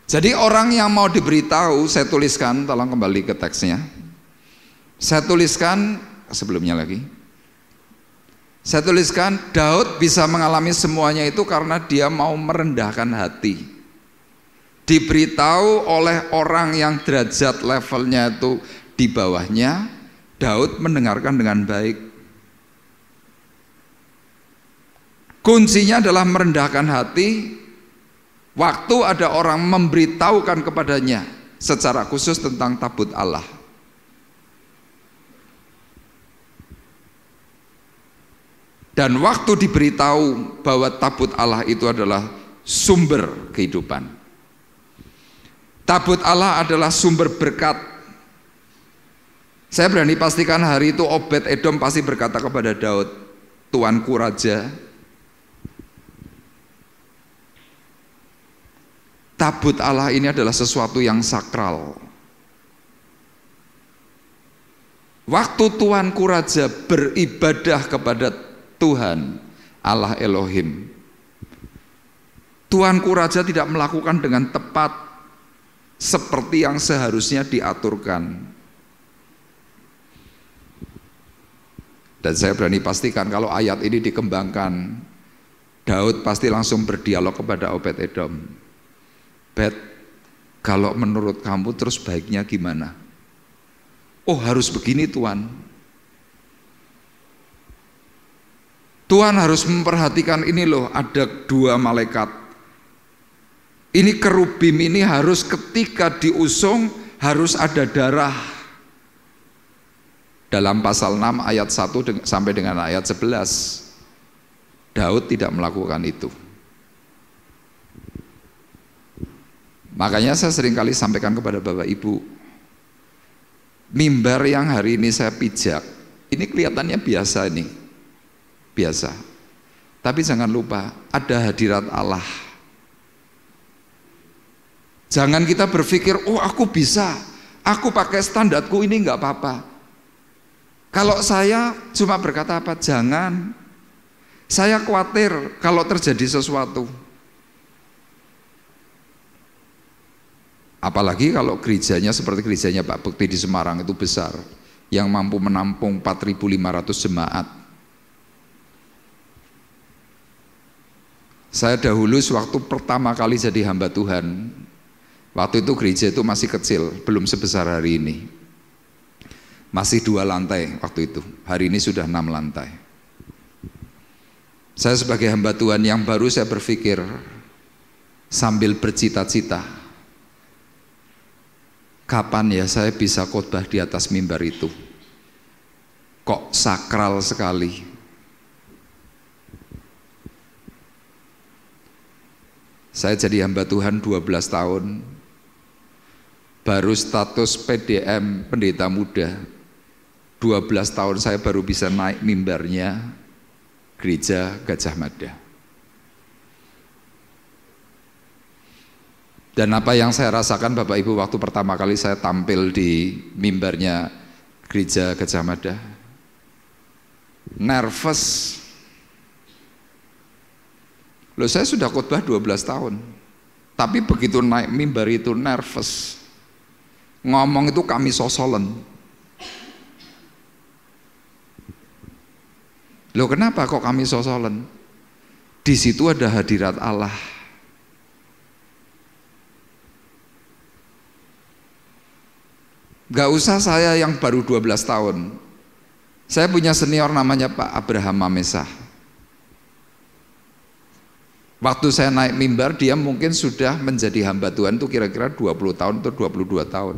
Jadi orang yang mau diberitahu, saya tuliskan, tolong kembali ke teksnya. Saya tuliskan sebelumnya lagi. Saya tuliskan Daud bisa mengalami semuanya itu karena dia mau merendahkan hati. Diberitahu oleh orang yang derajat levelnya itu di bawahnya, Daud mendengarkan dengan baik. Kuncinya adalah merendahkan hati. Waktu ada orang memberitahukan kepadanya secara khusus tentang tabut Allah. Dan waktu diberitahu bahwa tabut Allah itu adalah sumber kehidupan. Tabut Allah adalah sumber berkat. Saya berani pastikan hari itu Obed Edom pasti berkata kepada Daud, Tuanku Raja, tabut Allah ini adalah sesuatu yang sakral. Waktu Tuanku Raja beribadah kepada Tuhan Allah Elohim, Tuanku Raja tidak melakukan dengan tepat seperti yang seharusnya diaturkan. Dan saya berani pastikan kalau ayat ini dikembangkan, Daud pasti langsung berdialog kepada Obed Edom. Bet, kalau menurut kamu terus baiknya gimana? Oh harus begini Tuan. Tuhan harus memperhatikan ini loh, ada 2 malaikat. Ini kerubim ini harus ketika diusung harus ada darah. Dalam pasal 6 ayat 1 sampai dengan ayat 11, Daud tidak melakukan itu. Makanya saya seringkali sampaikan kepada Bapak Ibu, mimbar yang hari ini saya pijak, ini kelihatannya biasa nih. Biasa. Tapi jangan lupa ada hadirat Allah. Jangan kita berpikir, oh aku bisa, aku pakai standarku ini enggak apa-apa. Kalau saya cuma berkata apa? Jangan. Saya khawatir kalau terjadi sesuatu. Apalagi kalau gerejanya seperti gerejanya Pak Bekti di Semarang itu besar, yang mampu menampung 4.500 jemaat. Saya dahulu sewaktu pertama kali jadi hamba Tuhan, waktu itu gereja itu masih kecil, belum sebesar hari ini. Masih 2 lantai waktu itu, hari ini sudah 6 lantai. Saya sebagai hamba Tuhan yang baru saya berpikir sambil bercita-cita, kapan ya saya bisa khotbah di atas mimbar itu? Kok sakral sekali. Saya jadi hamba Tuhan 12 tahun, baru status PDM pendeta muda. 12 tahun saya baru bisa naik mimbarnya gereja Gajah Mada. Dan apa yang saya rasakan Bapak Ibu waktu pertama kali saya tampil di mimbarnya gereja Gajah Mada, nervous. Loh, saya sudah khotbah 12 tahun, tapi begitu naik mimbar itu nervous. Ngomong itu kami sosolen. Loh, kenapa kok kami sosolen? Di situ ada hadirat Allah. Gak usah saya yang baru 12 tahun. Saya punya senior namanya Pak Abraham Mamesah. Waktu saya naik mimbar, dia mungkin sudah menjadi hamba Tuhan itu kira-kira 20 tahun atau 22 tahun.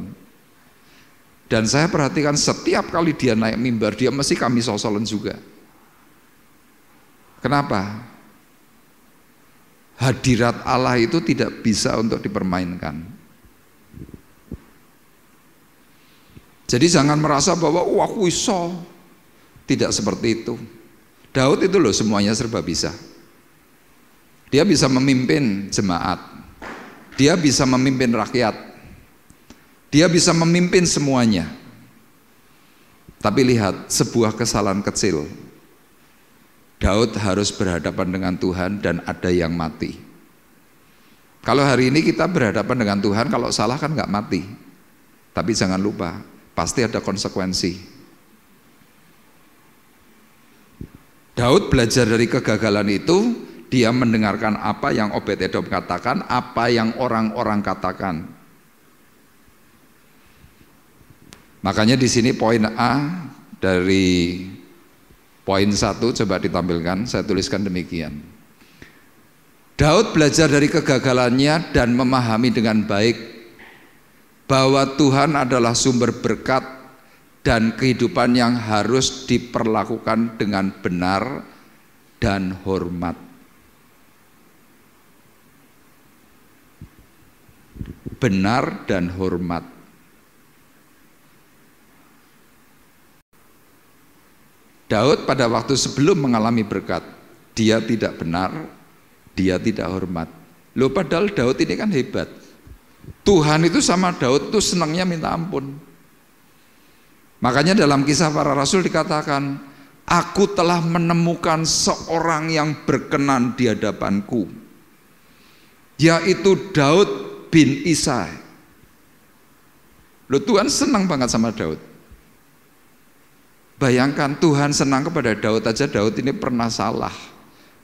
Dan saya perhatikan setiap kali dia naik mimbar, dia mesti kami sosolen juga. Kenapa? Hadirat Allah itu tidak bisa untuk dipermainkan. Jadi jangan merasa bahwa aku iso. Tidak seperti itu. Daud itu loh semuanya serba bisa. Dia bisa memimpin jemaat, dia bisa memimpin rakyat, dia bisa memimpin semuanya. Tapi lihat, sebuah kesalahan kecil, Daud harus berhadapan dengan Tuhan dan ada yang mati. Kalau hari ini kita berhadapan dengan Tuhan, kalau salah kan nggak mati. Tapi jangan lupa, pasti ada konsekuensi. Daud belajar dari kegagalan itu. Dia mendengarkan apa yang Obed-Edom katakan, apa yang orang-orang katakan. Makanya di sini poin A dari poin 1 coba ditampilkan, saya tuliskan demikian. Daud belajar dari kegagalannya dan memahami dengan baik bahwa Tuhan adalah sumber berkat dan kehidupan yang harus diperlakukan dengan benar dan hormat. Benar dan hormat. Daud pada waktu sebelum mengalami berkat, dia tidak benar, dia tidak hormat. Loh, padahal Daud ini kan hebat. Tuhan itu sama Daud itu senangnya minta ampun. Makanya dalam Kisah Para Rasul dikatakan, aku telah menemukan seorang yang berkenan di hadapanku, yaitu Daud bin Isai. Loh, Tuhan senang banget sama Daud. Bayangkan Tuhan senang kepada Daud aja, Daud ini pernah salah.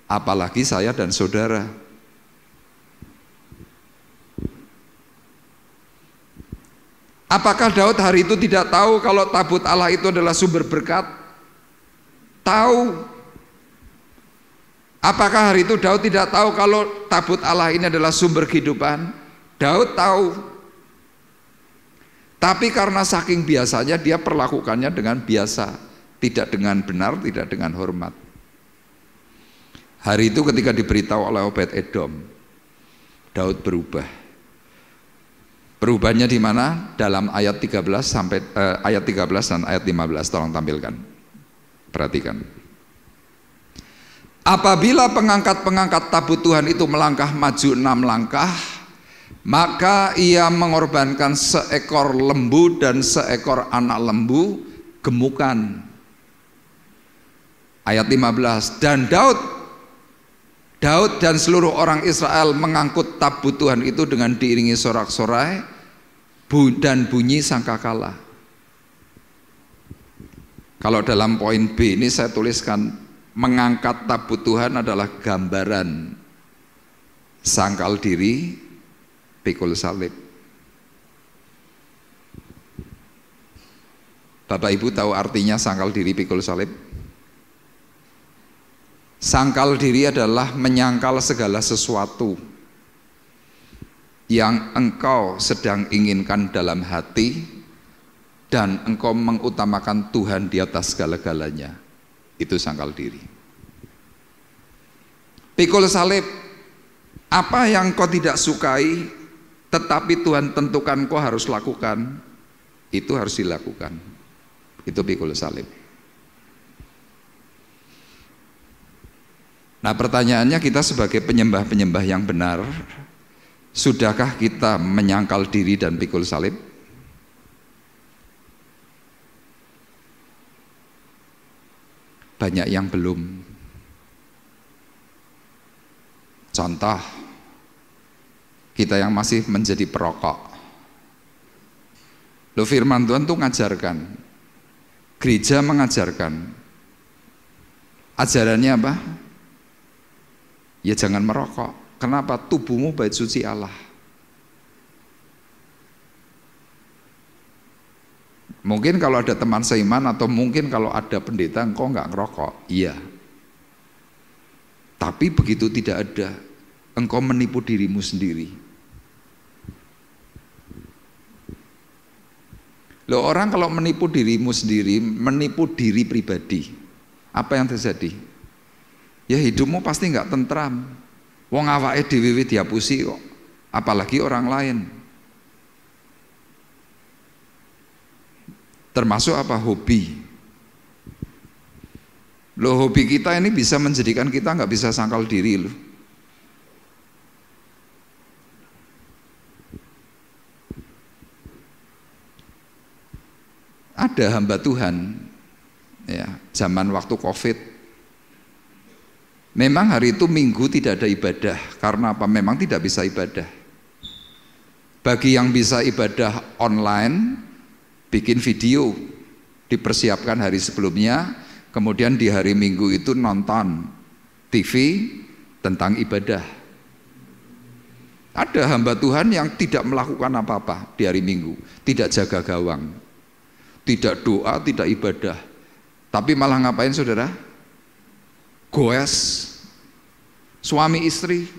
Apalagi saya dan saudara. Apakah Daud hari itu tidak tahu kalau tabut Allah itu adalah sumber berkat? Tahu. Apakah hari itu Daud tidak tahu kalau tabut Allah ini adalah sumber kehidupan? Daud tahu, tapi karena saking biasanya dia perlakukannya dengan biasa, tidak dengan benar, tidak dengan hormat. Hari itu ketika diberitahu oleh Obed-Edom, Daud berubah. Perubahannya di mana? Dalam ayat 13 sampai ayat 13 dan ayat 15, tolong tampilkan. Perhatikan. Apabila pengangkat-pengangkat tabut Tuhan itu melangkah maju 6 langkah, maka ia mengorbankan seekor lembu dan seekor anak lembu gemukan. Ayat 15, dan Daud dan seluruh orang Israel mengangkut tabut Tuhan itu dengan diiringi sorak-sorai dan bunyi sangkakala. Kalau dalam poin B ini saya tuliskan, mengangkat tabut Tuhan adalah gambaran sangkal diri, pikul salib. Bapak Ibu tahu artinya sangkal diri, pikul salib? Sangkal diri adalah menyangkal segala sesuatu yang engkau sedang inginkan dalam hati dan engkau mengutamakan Tuhan di atas segala-galanya. Itu sangkal diri. Pikul salib, apa yang kau tidak sukai tetapi Tuhan tentukan kau harus lakukan, itu harus dilakukan. Itu pikul salib. Nah, pertanyaannya, kita sebagai penyembah-penyembah yang benar, sudahkah kita menyangkal diri dan pikul salib? banyak yang belum. Contoh, kita yang masih menjadi perokok. Loh, firman Tuhan tuh ngajarkan, gereja mengajarkan, ajarannya apa? Ya jangan merokok. Kenapa? Tubuhmu bait suci Allah. Mungkin kalau ada teman seiman atau mungkin kalau ada pendeta engkau nggak ngerokok, iya. Tapi begitu tidak ada, engkau menipu dirimu sendiri. Loh, orang kalau menipu dirimu sendiri, menipu diri pribadi, apa yang terjadi? Ya hidupmu pasti nggak tentram. Wong awake dhewe diapusi kok, apalagi orang lain. Termasuk apa? Hobi. Loh, hobi kita ini bisa menjadikan kita nggak bisa sangkal diri loh. Ada hamba Tuhan, ya, zaman waktu COVID. Memang hari itu Minggu tidak ada ibadah, karena apa? Memang tidak bisa ibadah. Bagi yang bisa ibadah online, bikin video, dipersiapkan hari sebelumnya, kemudian di hari Minggu itu nonton TV tentang ibadah. Ada hamba Tuhan yang tidak melakukan apa-apa di hari Minggu, tidak jaga gawang, tidak doa, tidak ibadah, tapi malah ngapain saudara? Goes, suami istri.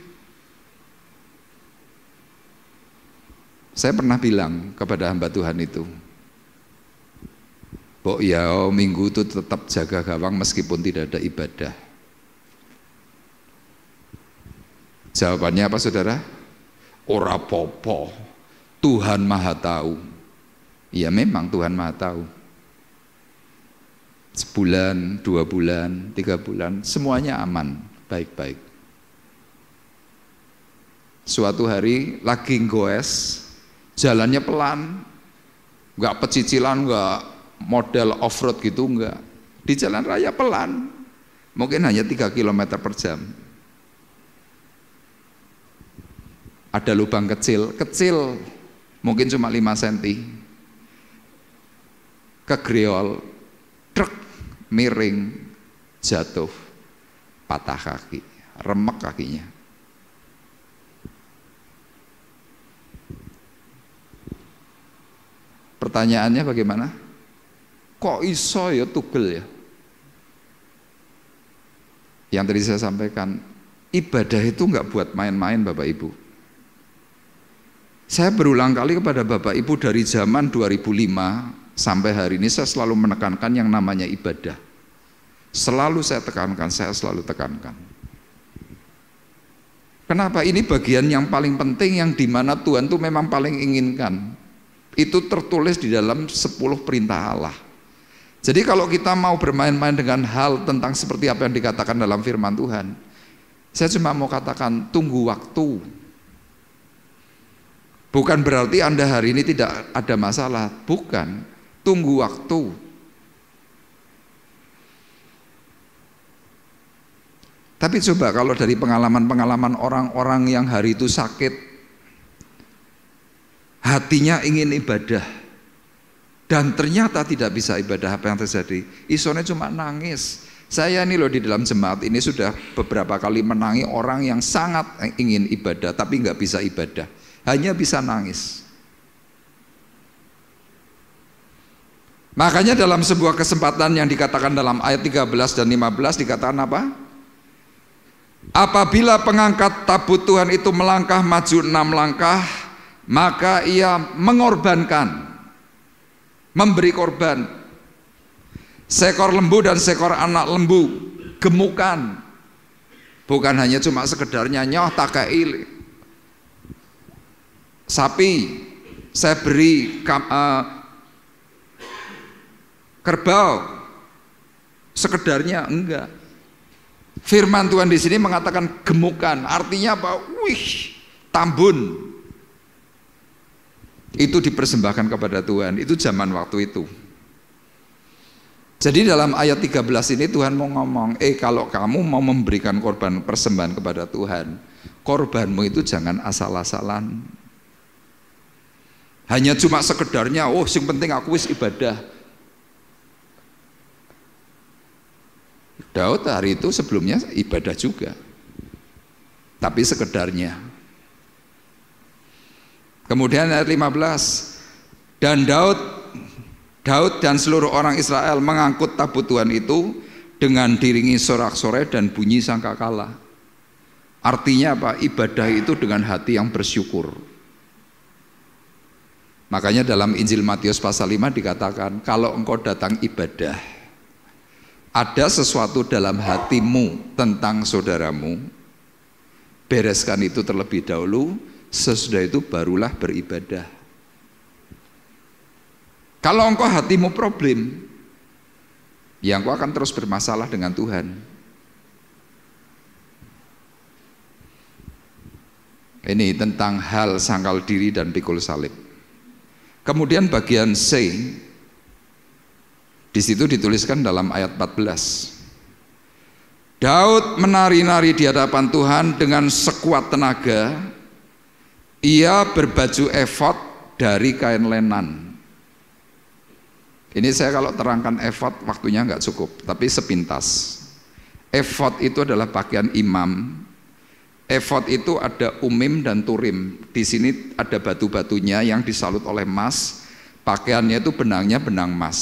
Saya pernah bilang kepada hamba Tuhan itu, Pok ya Minggu itu tetap jaga gawang meskipun tidak ada ibadah. Jawabannya apa saudara? Ora popo, Tuhan Maha Tahu. Ya memang Tuhan Maha Tahu. Sebulan, 2 bulan, 3 bulan, semuanya aman, baik-baik. Suatu hari lagi goes, jalannya pelan, nggak pecicilan, nggak model off-road gitu, enggak. Di jalan raya pelan, mungkin hanya 3 km per jam. Ada lubang kecil, mungkin cuma 5 cm. Kegreol, truk, miring, jatuh, patah kaki, remek kakinya. Pertanyaannya bagaimana? Kok iso ya tugel ya? Yang tadi saya sampaikan, ibadah itu enggak buat main-main Bapak Ibu. Saya berulang kali kepada Bapak Ibu dari zaman 2005 sampai hari ini saya selalu menekankan yang namanya ibadah. Selalu saya tekankan, saya selalu tekankan. Kenapa? Ini bagian yang paling penting yang dimana Tuhan tuh memang paling inginkan. Itu tertulis di dalam 10 perintah Allah. Jadi kalau kita mau bermain-main dengan hal tentang seperti apa yang dikatakan dalam firman Tuhan, saya cuma mau katakan tunggu waktu. Bukan berarti Anda hari ini tidak ada masalah, bukan. Tunggu waktu. Tapi coba kalau dari pengalaman-pengalaman orang-orang yang hari itu sakit, hatinya ingin ibadah, dan ternyata tidak bisa ibadah, apa yang terjadi? Isone cuma nangis. Saya ini loh di dalam jemaat ini sudah beberapa kali menangi orang yang sangat ingin ibadah, tapi nggak bisa ibadah. Hanya bisa nangis. Makanya dalam sebuah kesempatan yang dikatakan dalam ayat 13 dan 15 dikatakan apa? Apabila pengangkat tabut Tuhan itu melangkah maju 6 langkah, maka ia mengorbankan, memberi korban seekor lembu dan seekor anak lembu gemukan. Bukan hanya cuma sekedarnya nyoh takai sapi, saya beri kerbau, sekedarnya enggak. Firman Tuhan di sini mengatakan gemukan, artinya apa? Wih, tambun. Itu dipersembahkan kepada Tuhan. Itu zaman waktu itu. Jadi dalam ayat 13 ini Tuhan mau ngomong, kalau kamu mau memberikan korban persembahan kepada Tuhan, korbanmu itu jangan asal-asalan. Hanya cuma sekedarnya, yang penting aku wis ibadah. Daud hari itu sebelumnya ibadah juga, tapi sekedarnya. Kemudian ayat 15, dan Daud dan seluruh orang Israel mengangkut tabut Tuhan itu dengan diringi sorak-sorai dan bunyi sangkakala. Artinya apa? Ibadah itu dengan hati yang bersyukur. Makanya dalam Injil Matius pasal 5 dikatakan, kalau engkau datang ibadah, ada sesuatu dalam hatimu tentang saudaramu, bereskan itu terlebih dahulu, sesudah itu barulah beribadah. Kalau engkau hatimu problem, ya engkau akan terus bermasalah dengan Tuhan. Ini tentang hal sangkal diri dan pikul salib. Kemudian bagian C, di situ dituliskan dalam ayat 14. Daud menari-nari di hadapan Tuhan dengan sekuat tenaga. Ia berbaju efod dari kain lenan. Ini saya kalau terangkan efod waktunya nggak cukup, tapi sepintas. Efod itu adalah pakaian imam. Efod itu ada umim dan turim. Di sini ada batu-batunya yang disalut oleh emas. Pakaiannya itu benangnya benang emas.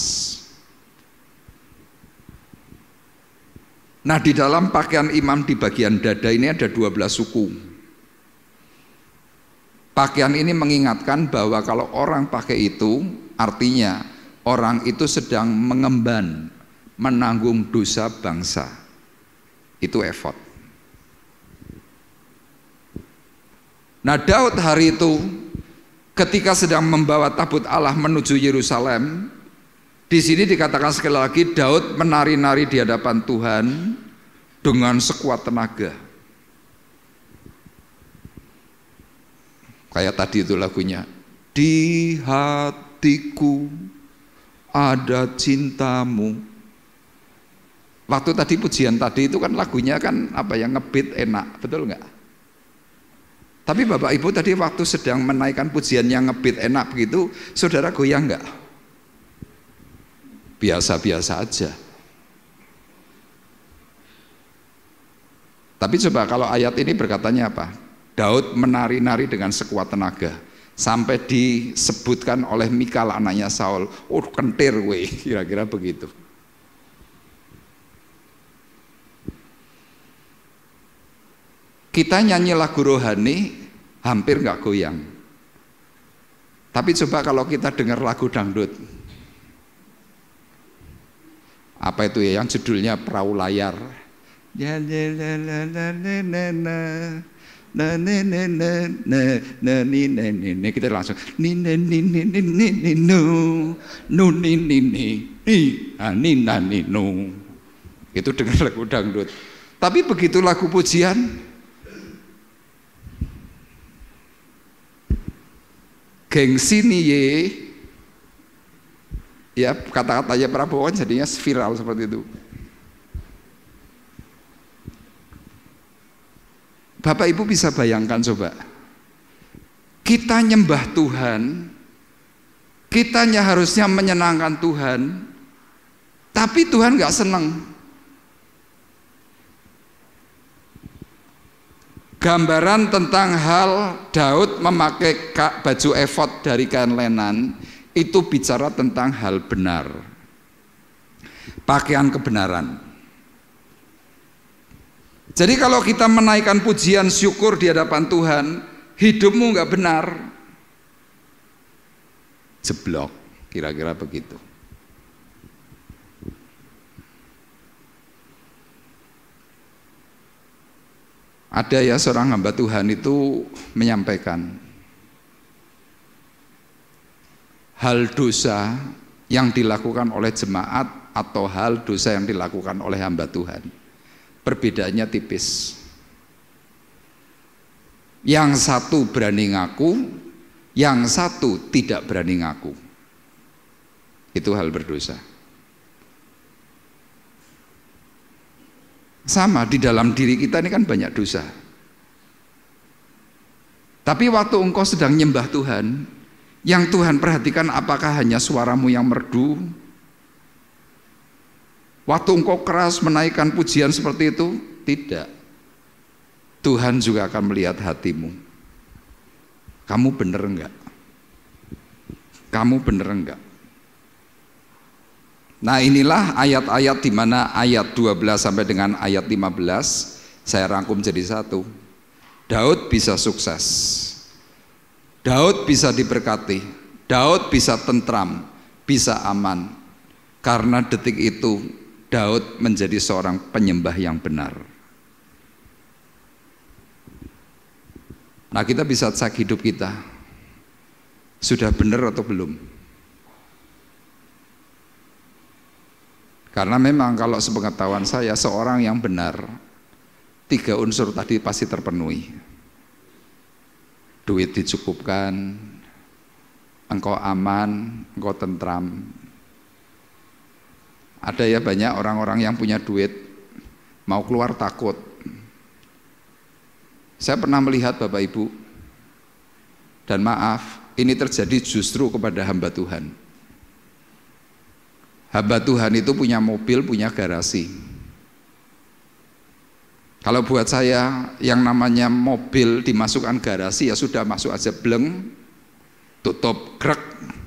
Nah, di dalam pakaian imam di bagian dada ini ada 12 suku. Pakaian ini mengingatkan bahwa kalau orang pakai itu, artinya orang itu sedang mengemban, menanggung dosa bangsa. Itu efod. Nah, Daud hari itu ketika sedang membawa tabut Allah menuju Yerusalem, di sini dikatakan sekali lagi, Daud menari-nari di hadapan Tuhan dengan sekuat tenaga. Kayak tadi itu lagunya, di hatiku ada cintamu. Waktu tadi pujian tadi itu kan lagunya kan apa yang ngebeat enak, betul nggak? Tapi Bapak Ibu tadi waktu sedang menaikkan pujian yang ngebeat enak begitu, saudara goyang nggak? Biasa-biasa aja. Tapi coba kalau ayat ini berkatanya apa? Daud menari-nari dengan sekuat tenaga. Sampai disebutkan oleh Mikal anaknya Saul, kentir weh, kira-kira begitu. Kita nyanyi lagu rohani hampir nggak goyang. Tapi coba kalau kita dengar lagu dangdut, apa itu ya yang judulnya Perahu Layar, kita langsung itu dengan lagu dangdut. Tapi begitu lagu pujian, gengsi nih ya kata-katanya Prabowo jadinya viral seperti itu. Bapak Ibu bisa bayangkan coba, kita nyembah Tuhan, kitanya harusnya menyenangkan Tuhan, tapi Tuhan gak senang. Gambaran tentang hal Daud memakai baju efod dari kain lenan itu bicara tentang hal benar, pakaian kebenaran. Jadi kalau kita menaikkan pujian syukur di hadapan Tuhan, hidupmu nggak benar, jeblok, kira-kira begitu. Ada ya seorang hamba Tuhan itu menyampaikan hal dosa yang dilakukan oleh jemaat atau hal dosa yang dilakukan oleh hamba Tuhan, perbedaannya tipis. Yang satu berani ngaku, yang satu tidak berani ngaku. Itu hal berdosa. Sama, di dalam diri kita ini kan banyak dosa. Tapi waktu engkau sedang nyembah Tuhan, yang Tuhan perhatikan apakah hanya suaramu yang merdu? Waktu engkau keras menaikkan pujian seperti itu? Tidak. Tuhan juga akan melihat hatimu. Kamu bener enggak? Kamu bener enggak? Nah, inilah ayat-ayat di mana ayat 12 sampai dengan ayat 15 saya rangkum jadi satu. Daud bisa sukses. Daud bisa diberkati. Daud bisa tentram, bisa aman. Karena detik itu Daud menjadi seorang penyembah yang benar. Nah, kita bisa cek hidup kita. Sudah benar atau belum? Karena memang kalau sepengetahuan saya, seorang yang benar, 3 unsur tadi pasti terpenuhi. Duit dicukupkan, engkau aman, engkau tentram. Ada ya banyak orang-orang yang punya duit, mau keluar takut. Saya pernah melihat Bapak Ibu, dan maaf, ini terjadi justru kepada hamba Tuhan. Hamba Tuhan itu punya mobil, punya garasi. Kalau buat saya, yang namanya mobil dimasukkan garasi, ya sudah, masuk aja bleng, tutup, krek,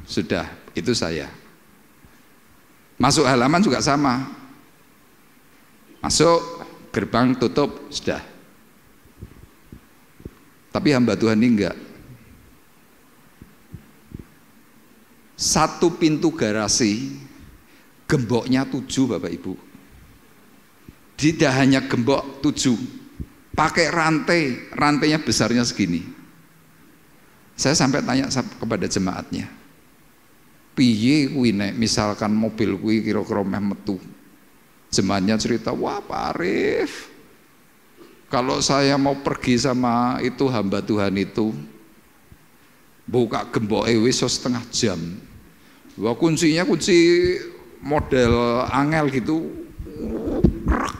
sudah, itu saya. Masuk halaman juga sama. Masuk, gerbang tutup, sudah. Tapi hamba Tuhan ini enggak. Satu pintu garasi, gemboknya 7 Bapak Ibu. Tidak hanya gembok 7, pakai rantai, rantainya besarnya segini. Saya sampai tanya kepada jemaatnya, piye kuwi nek misalkan mobil kuwi kira-kira meh metu. Jemaatnya cerita, wah Pak Arif, kalau saya mau pergi sama itu hamba Tuhan itu, buka gembok wis setengah jam. Wah, kuncinya kunci model angel gitu, krek,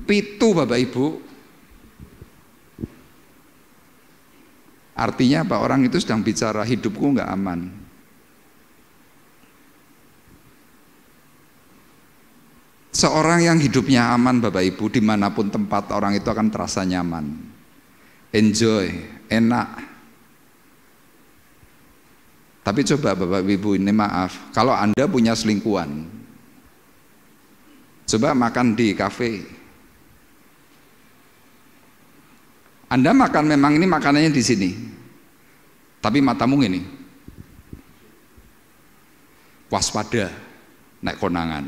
pitu Bapak Ibu. Artinya apa? Orang itu sedang bicara, hidupku nggak aman. Seorang yang hidupnya aman Bapak Ibu, dimanapun tempat orang itu akan terasa nyaman, enjoy, enak. Tapi coba Bapak Ibu, ini maaf, kalau Anda punya selingkuhan, coba makan di kafe. Anda makan, memang ini makanannya di sini, tapi matamu ini waspada, naik konangan.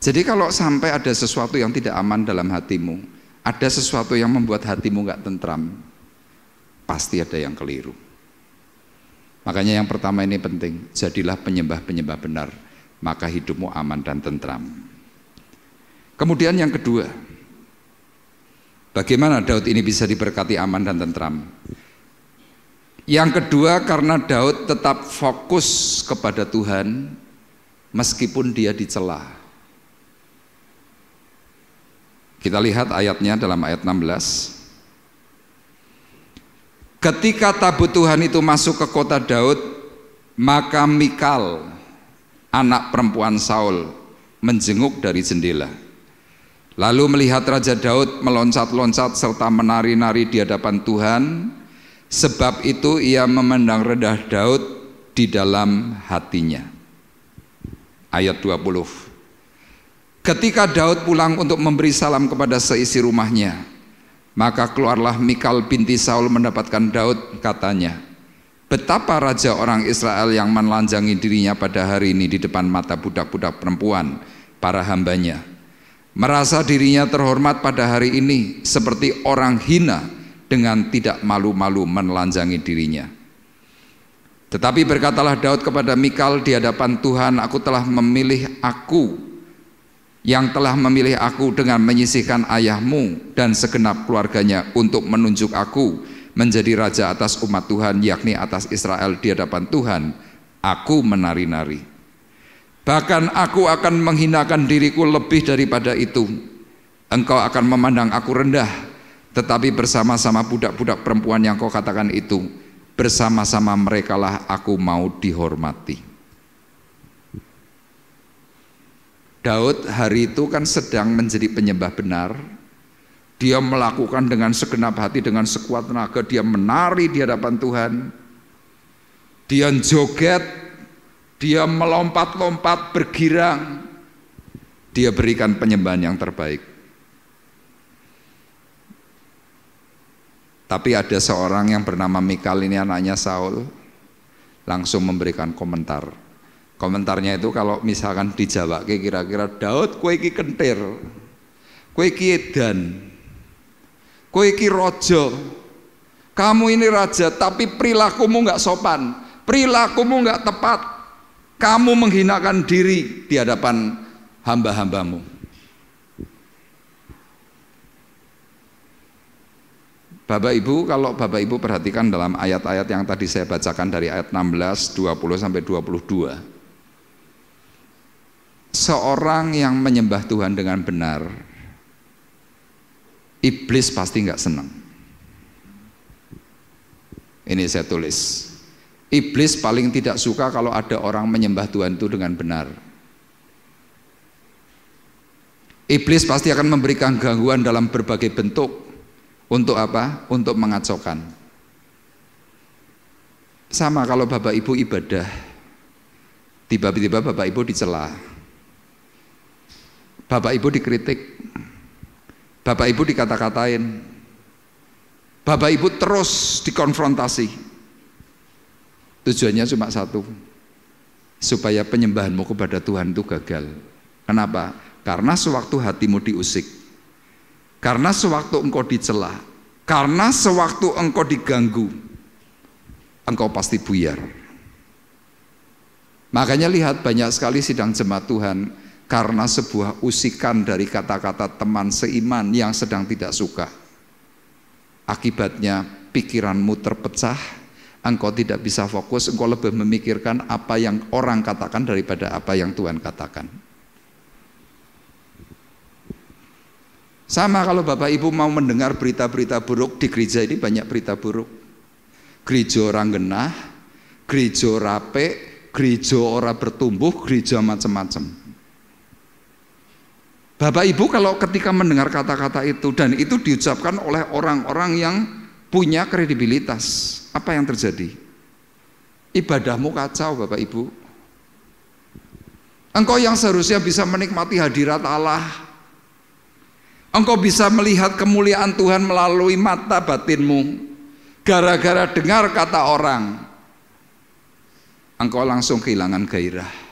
Jadi kalau sampai ada sesuatu yang tidak aman dalam hatimu, ada sesuatu yang membuat hatimu gak tentram, pasti ada yang keliru. Makanya yang pertama ini penting, jadilah penyembah-penyembah benar, maka hidupmu aman dan tentram. Kemudian yang kedua, bagaimana Daud ini bisa diberkati aman dan tentram? Yang kedua, karena Daud tetap fokus kepada Tuhan meskipun dia dicela. Kita lihat ayatnya dalam ayat 16. Ketika tabut Tuhan itu masuk ke kota Daud, maka Mikal, anak perempuan Saul, menjenguk dari jendela. Lalu melihat Raja Daud meloncat-loncat serta menari-nari di hadapan Tuhan. Sebab itu ia memandang rendah Daud di dalam hatinya. Ayat 20. Ketika Daud pulang untuk memberi salam kepada seisi rumahnya, maka keluarlah Mikal binti Saul mendapatkan Daud, katanya, betapa raja orang Israel yang menelanjangi dirinya pada hari ini di depan mata budak-budak perempuan, para hambanya, merasa dirinya terhormat pada hari ini seperti orang hina dengan tidak malu-malu menelanjangi dirinya. Tetapi berkatalah Daud kepada Mikal di hadapan Tuhan, aku telah memilih yang telah memilih aku dengan menyisihkan ayahmu dan segenap keluarganya untuk menunjuk aku menjadi raja atas umat Tuhan, yakni atas Israel di hadapan Tuhan, aku menari-nari. Bahkan aku akan menghinakan diriku lebih daripada itu. Engkau akan memandang aku rendah, tetapi bersama-sama budak-budak perempuan yang kau katakan itu, bersama-sama merekalah aku mau dihormati. Daud hari itu kan sedang menjadi penyembah benar. Dia melakukan dengan segenap hati, dengan sekuat tenaga, dia menari di hadapan Tuhan. Dia joget, dia melompat-lompat, bergirang. Dia berikan penyembahan yang terbaik. Tapi ada seorang yang bernama Mikal, ini anaknya Saul, langsung memberikan komentar. Komentarnya itu kalau misalkan di Jawa kira-kira, Daud kowe iki kentir, kowe iki edan, kowe iki raja, kamu ini raja tapi perilakumu nggak sopan, perilakumu nggak tepat, kamu menghinakan diri di hadapan hamba-hambamu. Bapak Ibu, kalau Bapak Ibu perhatikan dalam ayat-ayat yang tadi saya bacakan dari ayat 16, 20 sampai 22. Seorang yang menyembah Tuhan dengan benar, iblis pasti nggak senang. Ini saya tulis. Iblis paling tidak suka kalau ada orang menyembah Tuhan itu dengan benar. Iblis pasti akan memberikan gangguan dalam berbagai bentuk. Untuk apa? Untuk mengacaukan. Sama kalau Bapak Ibu ibadah, tiba-tiba Bapak Ibu dicela, Bapak Ibu dikritik, Bapak Ibu dikata-katain, Bapak Ibu terus dikonfrontasi. Tujuannya cuma satu, supaya penyembahanmu kepada Tuhan itu gagal. Kenapa? Karena sewaktu hatimu diusik, karena sewaktu engkau dicela, karena sewaktu engkau diganggu, engkau pasti buyar. Makanya lihat banyak sekali sidang jemaat Tuhan karena sebuah usikan dari kata-kata teman seiman yang sedang tidak suka. Akibatnya pikiranmu terpecah, engkau tidak bisa fokus, engkau lebih memikirkan apa yang orang katakan daripada apa yang Tuhan katakan. Sama kalau Bapak Ibu mau mendengar berita-berita buruk, di gereja ini banyak berita buruk. Gereja orang genah, gereja rape, gereja orang bertumbuh, gereja macam-macam. Bapak Ibu kalau ketika mendengar kata-kata itu, dan itu diucapkan oleh orang-orang yang punya kredibilitas, apa yang terjadi? Ibadahmu kacau Bapak Ibu. Engkau yang seharusnya bisa menikmati hadirat Allah, engkau bisa melihat kemuliaan Tuhan melalui mata batinmu, gara-gara dengar kata orang, engkau langsung kehilangan gairah.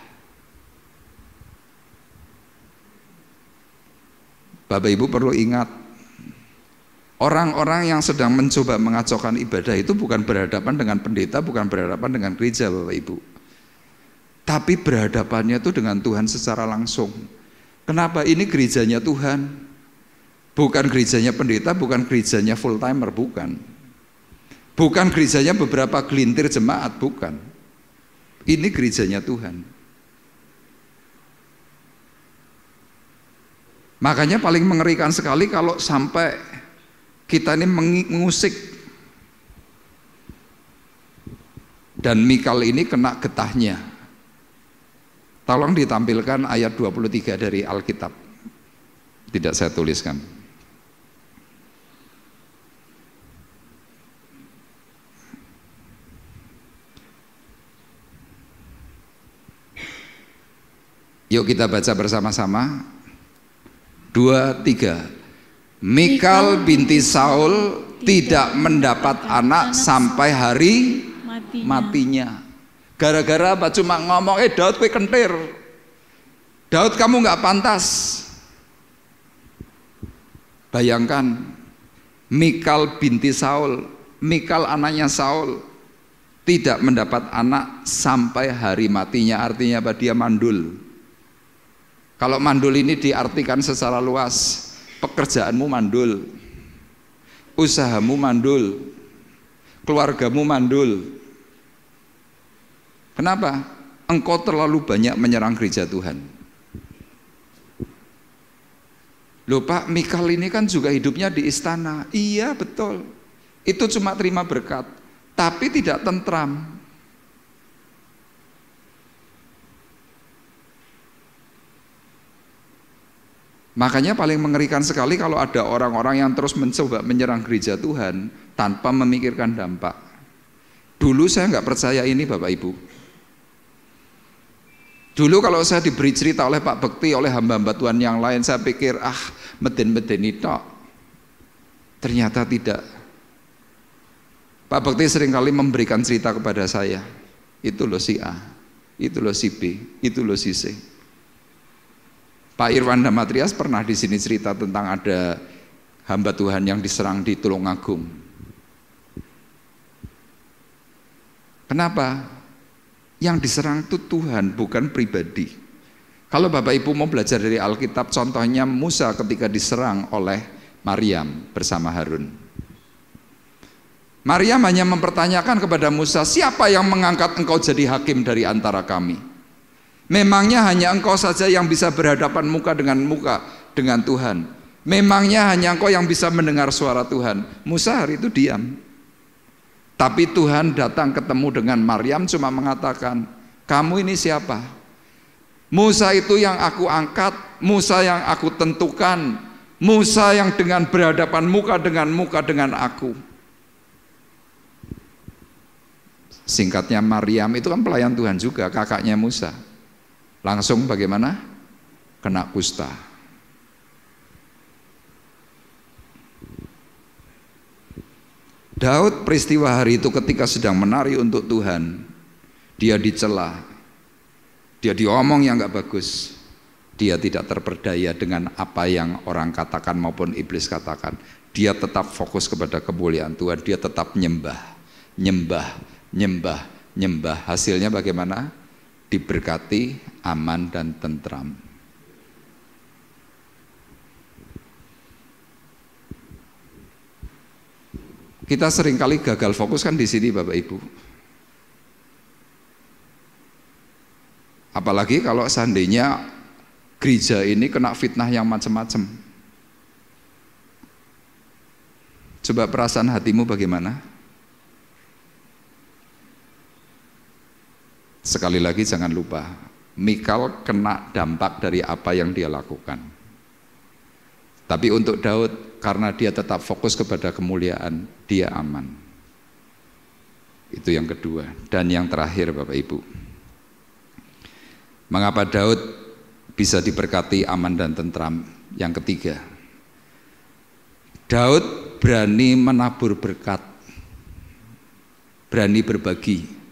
Bapak Ibu perlu ingat, orang-orang yang sedang mencoba mengacaukan ibadah itu bukan berhadapan dengan pendeta, bukan berhadapan dengan gereja Bapak Ibu, tapi berhadapannya itu dengan Tuhan secara langsung. Kenapa? Ini gerejanya Tuhan, bukan gerejanya pendeta, bukan gerejanya full timer, bukan gerejanya beberapa gelintir jemaat, bukan. Ini gerejanya Tuhan. Makanya paling mengerikan sekali kalau sampai kita ini mengusik. Dan Mikal ini kena getahnya. Tolong ditampilkan ayat 23 dari Alkitab. Tidak saya tuliskan. Yuk kita baca bersama-sama. 2, 3. Mikal binti Saul tidak mendapat anak sampai hari matinya. Gara-gara apa? Cuma ngomong, Daud kowe kentir, Daud kamu nggak pantas. Bayangkan, Mikal binti Saul, Mikal anaknya Saul, tidak mendapat anak sampai hari matinya. Artinya apa? Dia mandul. Kalau mandul ini diartikan secara luas, pekerjaanmu mandul, usahamu mandul, keluargamu mandul. Kenapa? Engkau terlalu banyak menyerang gereja Tuhan. Loh Pak, Mikal ini kan juga hidupnya di istana. Iya betul, itu cuma terima berkat, tapi tidak tentram. Makanya paling mengerikan sekali kalau ada orang-orang yang terus mencoba menyerang gereja Tuhan tanpa memikirkan dampak. Dulu saya nggak percaya ini Bapak Ibu. Dulu kalau saya diberi cerita oleh Pak Bekti, oleh hamba-hamba Tuhan yang lain, saya pikir meden-meden itu. Ternyata tidak. Pak Bekti seringkali memberikan cerita kepada saya. Itu loh si A, itu loh si B, itu loh si C. Pak Irwan Damatrias pernah di sini cerita tentang ada hamba Tuhan yang diserang di Tulungagung. Kenapa? Yang diserang itu Tuhan, bukan pribadi. Kalau Bapak Ibu mau belajar dari Alkitab, contohnya Musa ketika diserang oleh Maryam bersama Harun. Maryam hanya mempertanyakan kepada Musa, siapa yang mengangkat engkau jadi hakim dari antara kami? Memangnya hanya engkau saja yang bisa berhadapan muka dengan Tuhan. Memangnya hanya engkau yang bisa mendengar suara Tuhan. Musa hari itu diam. Tapi Tuhan datang ketemu dengan Maryam cuma mengatakan, kamu ini siapa? Musa itu yang aku angkat, Musa yang aku tentukan, Musa yang dengan berhadapan muka dengan aku. Singkatnya Maryam itu kan pelayan Tuhan juga, kakaknya Musa. Langsung bagaimana? Kena kusta. Daud peristiwa hari itu ketika sedang menari untuk Tuhan, dia dicela, dia diomong yang gak bagus, dia tidak terperdaya dengan apa yang orang katakan maupun iblis katakan. Dia tetap fokus kepada kemuliaan Tuhan, dia tetap nyembah. Hasilnya bagaimana? Diberkati, aman dan tentram. Kita seringkali gagal fokus kan di sini Bapak Ibu. Apalagi kalau seandainya gereja ini kena fitnah yang macam-macam. Coba perasaan hatimu bagaimana? Sekali lagi jangan lupa, Mikal kena dampak dari apa yang dia lakukan. Tapi untuk Daud, karena dia tetap fokus kepada kemuliaan, dia aman. Itu yang kedua. Dan yang terakhir Bapak Ibu, mengapa Daud bisa diberkati aman dan tentram? Yang ketiga, Daud berani menabur berkat, berani berbagi.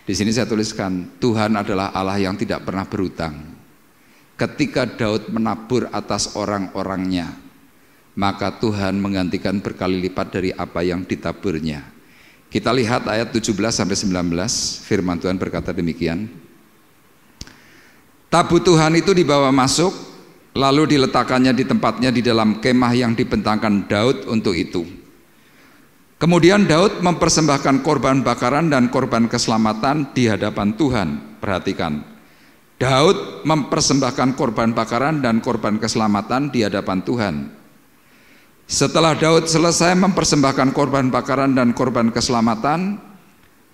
Di sini saya tuliskan, Tuhan adalah Allah yang tidak pernah berhutang. Ketika Daud menabur atas orang-orangnya, maka Tuhan menggantikan berkali lipat dari apa yang ditaburnya. Kita lihat ayat 17-19, firman Tuhan berkata demikian. Tabut Tuhan itu dibawa masuk, lalu diletakkannya di tempatnya di dalam kemah yang dibentangkan Daud untuk itu. Kemudian Daud mempersembahkan korban bakaran dan korban keselamatan di hadapan Tuhan. Perhatikan, Daud mempersembahkan korban bakaran dan korban keselamatan di hadapan Tuhan. Setelah Daud selesai mempersembahkan korban bakaran dan korban keselamatan,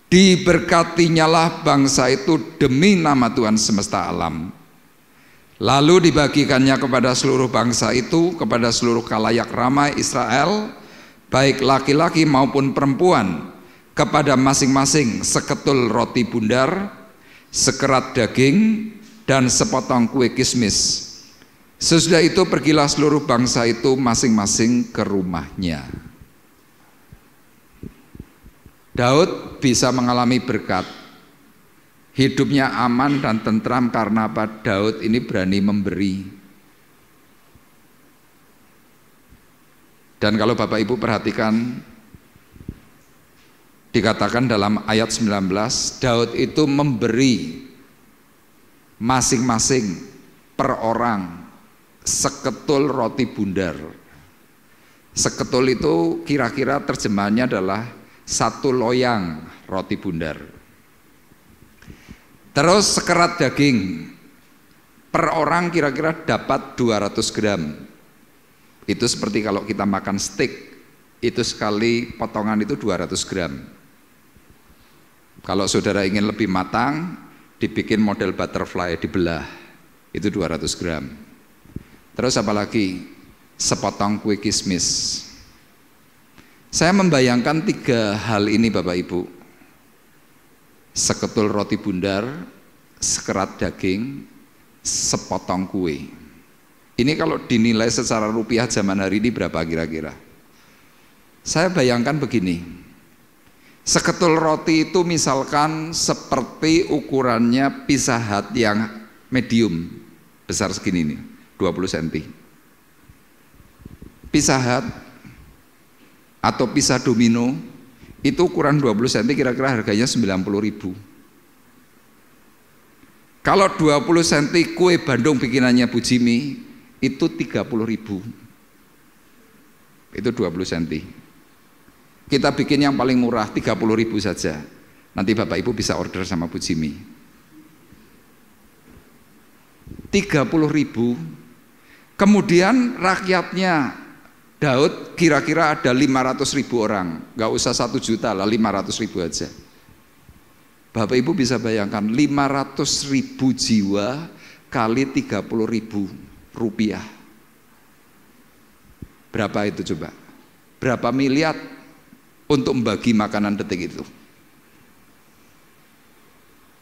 diberkatinyalah bangsa itu demi nama Tuhan semesta alam. Lalu dibagikannya kepada seluruh bangsa itu, kepada seluruh khalayak ramai Israel, baik laki-laki maupun perempuan, kepada masing-masing seketul roti bundar, sekerat daging, dan sepotong kue kismis. Sesudah itu pergilah seluruh bangsa itu masing-masing ke rumahnya. Daud bisa mengalami berkat, hidupnya aman dan tentram karena apa? Daud ini berani memberi. Dan kalau Bapak Ibu perhatikan, dikatakan dalam ayat 19, Daud itu memberi masing-masing per orang seketul roti bundar. Seketul itu kira-kira terjemahannya adalah 1 loyang roti bundar. Terus sekerat daging per orang kira-kira dapat 200 gram. Itu seperti kalau kita makan steak, itu sekali potongan itu 200 gram. Kalau saudara ingin lebih matang, dibikin model butterfly, dibelah, itu 200 gram. Terus apalagi? Sepotong kue kismis. Saya membayangkan 3 hal ini Bapak Ibu. Seketul roti bundar, sekerat daging, sepotong kue. Ini kalau dinilai secara rupiah zaman hari ini berapa kira-kira? Saya bayangkan begini. Seketul roti itu misalkan seperti ukurannya Pizza Hut yang medium, besar segini nih, 20 cm. Pizza Hut atau pizza Domino itu ukuran 20 cm kira-kira harganya 90.000. Kalau 20 cm kue Bandung bikinannya Bu Jimmy itu 30.000. Itu 20 cm. Kita bikin yang paling murah 30.000 saja. Nanti Bapak Ibu bisa order sama Bu Jimmy. 30.000. Kemudian rakyatnya Daud kira-kira ada 500.000 orang, nggak usah 1 juta lah, 500.000 aja. Bapak Ibu bisa bayangkan 500.000 jiwa kali 30.000 rupiah. Berapa itu coba? Berapa miliar untuk membagi makanan detik itu?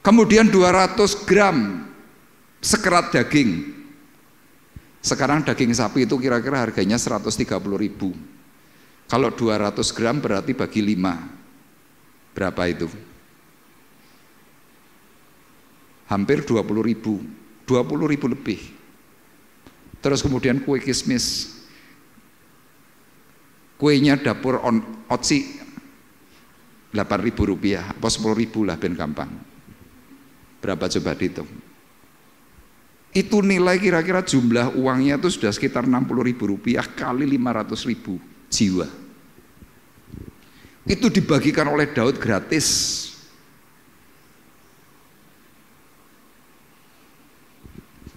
Kemudian 200 gram sekerat daging. Sekarang daging sapi itu kira-kira harganya 130.000. Kalau 200 gram berarti bagi 5. Berapa itu? Hampir 20.000. 20.000 lebih. Terus kemudian kue kismis. Kuenya dapur Otsi 8.000 rupiah. Apa 10.000 lah ben gampang. Berapa coba dihitung? Itu nilai kira-kira jumlah uangnya itu sudah sekitar 60.000 rupiah kali 500.000 jiwa. Itu dibagikan oleh Daud gratis.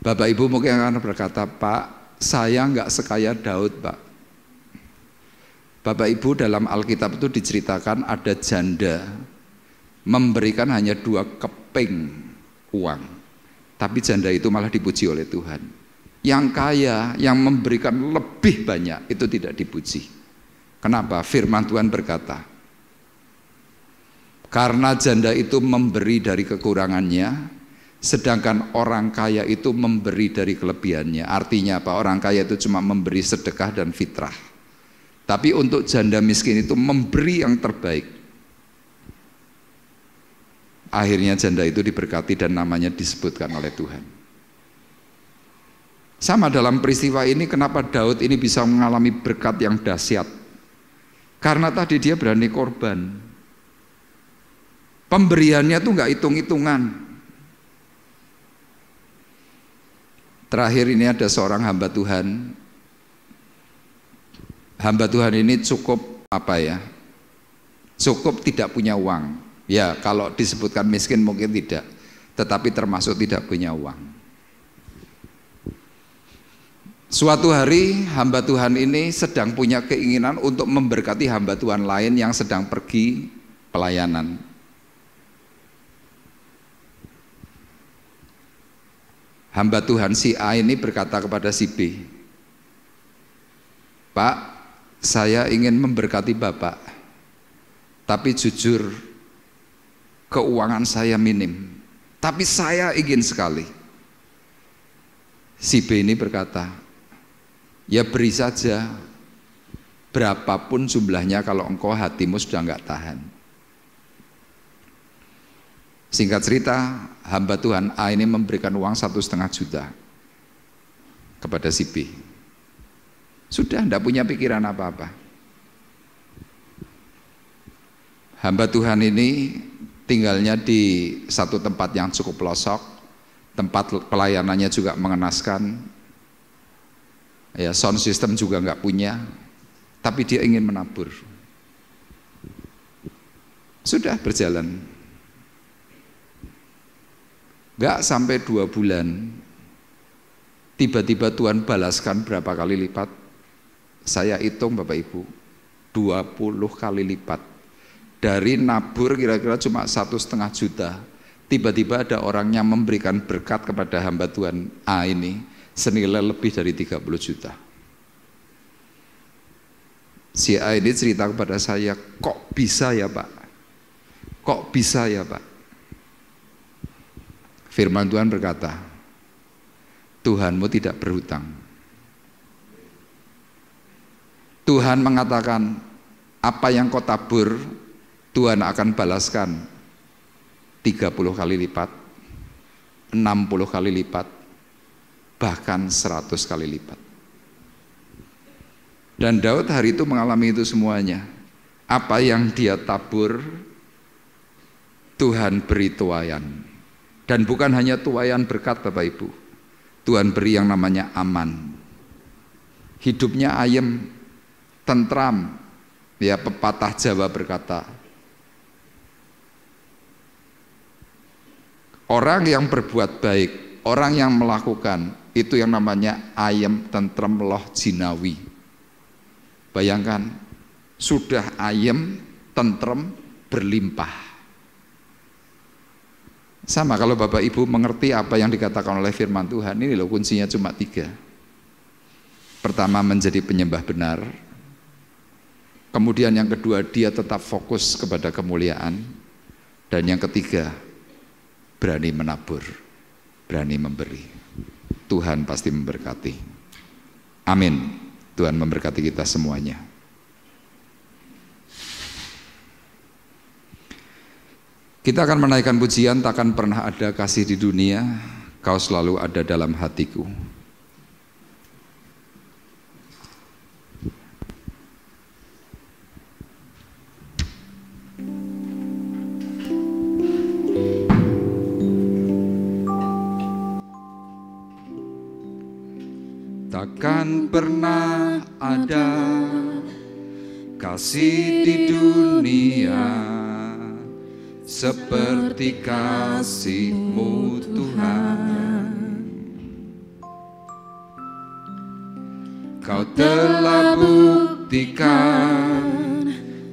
Bapak Ibu mungkin akan berkata, Pak, saya nggak sekaya Daud, Pak. Bapak Ibu dalam Alkitab itu diceritakan ada janda memberikan hanya 2 keping uang. Tapi janda itu malah dipuji oleh Tuhan. Yang kaya, yang memberikan lebih banyak, itu tidak dipuji. Kenapa? Firman Tuhan berkata, karena janda itu memberi dari kekurangannya, sedangkan orang kaya itu memberi dari kelebihannya. Artinya apa? Orang kaya itu cuma memberi sedekah dan fitrah. Tapi untuk janda miskin itu memberi yang terbaik. Akhirnya janda itu diberkati dan namanya disebutkan oleh Tuhan. Sama dalam peristiwa ini, kenapa Daud ini bisa mengalami berkat yang dahsyat? Karena tadi dia berani korban. Pemberiannya tuh nggak hitung-hitungan. Terakhir ini ada seorang hamba Tuhan. Hamba Tuhan ini cukup cukup tidak punya uang. Ya, kalau disebutkan miskin mungkin tidak, tetapi termasuk tidak punya uang. Suatu hari hamba Tuhan ini sedang punya keinginan untuk memberkati hamba Tuhan lain yang sedang pergi pelayanan. Hamba Tuhan si A ini berkata kepada si B, Pak, saya ingin memberkati Bapak, tapi jujur keuangan saya minim, tapi saya ingin sekali. Si B ini berkata, ya beri saja, berapapun jumlahnya kalau engkau hatimu sudah enggak tahan. Singkat cerita, hamba Tuhan A ini memberikan uang 1,5 juta kepada si B. Sudah enggak punya pikiran apa-apa. Hamba Tuhan ini tinggalnya di satu tempat yang cukup pelosok, tempat pelayanannya juga mengenaskan, ya sound system juga nggak punya, tapi dia ingin menabur. Sudah berjalan. Enggak sampai 2 bulan, tiba-tiba Tuhan balaskan berapa kali lipat? Saya hitung Bapak Ibu, 20 kali lipat. Dari nabur kira-kira cuma 1,5 juta, tiba-tiba ada orang yang memberikan berkat kepada hamba Tuhan A ini senilai lebih dari 30 juta. Si A ini cerita kepada saya, kok bisa ya Pak? Kok bisa ya Pak? Firman Tuhan berkata, Tuhanmu tidak berhutang. Tuhan mengatakan, apa yang kau tabur, Tuhan akan balaskan 30 kali lipat, 60 kali lipat, bahkan 100 kali lipat. Dan Daud hari itu mengalami itu semuanya. Apa yang dia tabur, Tuhan beri tuaian. Dan bukan hanya tuaian berkat Bapak Ibu, Tuhan beri yang namanya aman. Hidupnya ayem, tentram. Ya, pepatah Jawa berkata, orang yang berbuat baik, orang yang melakukan, itu yang namanya ayem, tentrem, loh, jinawi. Bayangkan, sudah ayem, tentrem, berlimpah. Sama kalau Bapak Ibu mengerti apa yang dikatakan oleh firman Tuhan, ini loh kuncinya cuma 3. Pertama, menjadi penyembah benar. Kemudian yang kedua, dia tetap fokus kepada kemuliaan. Dan yang ketiga, berani menabur, berani memberi. Tuhan pasti memberkati. Amin. Tuhan memberkati kita semuanya. Kita akan menaikkan pujian, takkan pernah ada kasih di dunia, kau selalu ada dalam hatiku. Takkan pernah ada kasih di dunia seperti kasih-Mu Tuhan. Kau telah buktikan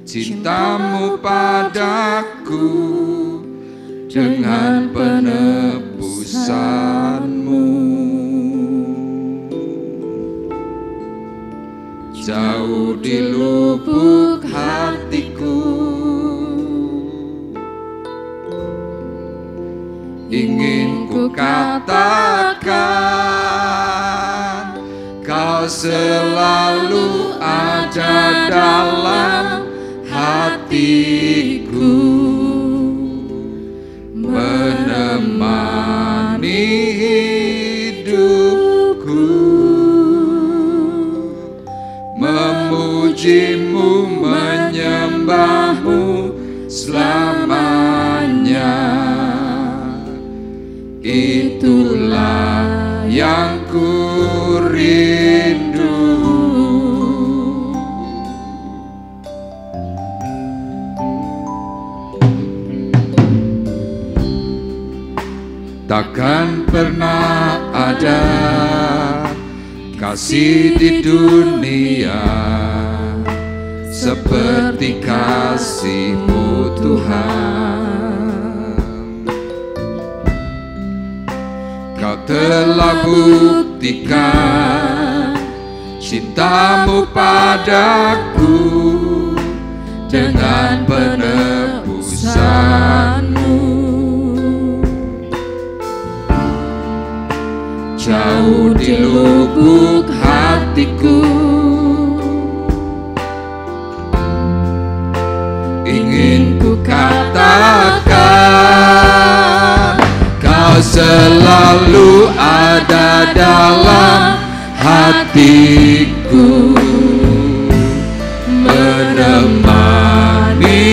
cinta-Mu padaku dengan penebusan-Mu. Jauh di lubuk hatiku ingin ku katakan, kau selalu ada dalam hatiku, menemani hidupku, memuji-Mu, menyembah-Mu selamanya. Itulah yang ku rindu. Takkan pernah ada kasih di dunia seperti kasih-Mu Tuhan. Kau telah buktikan cinta-Mu padaku dengan penebusan-Mu. Jauh di lubuk hatiku ingin ku katakan, kau selalu ada dalam hatiku, menemani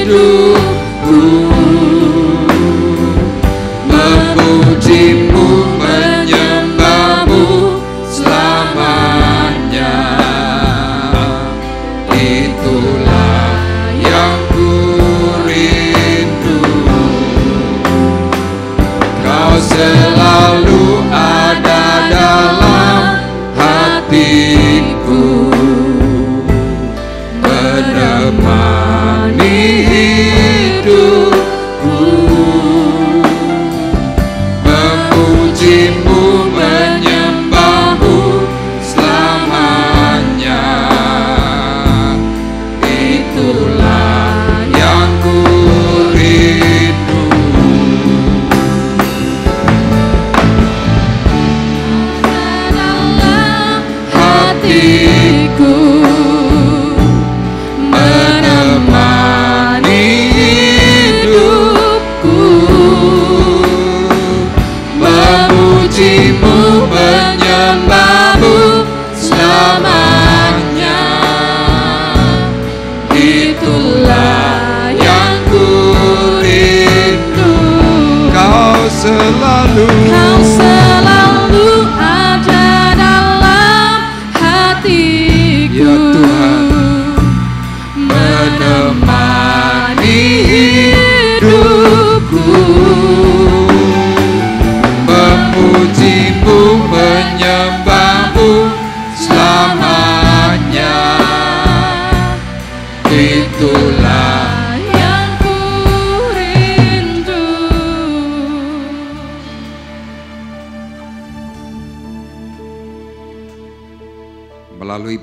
hidupku, memuji-Mu, menyembah-Mu selamanya.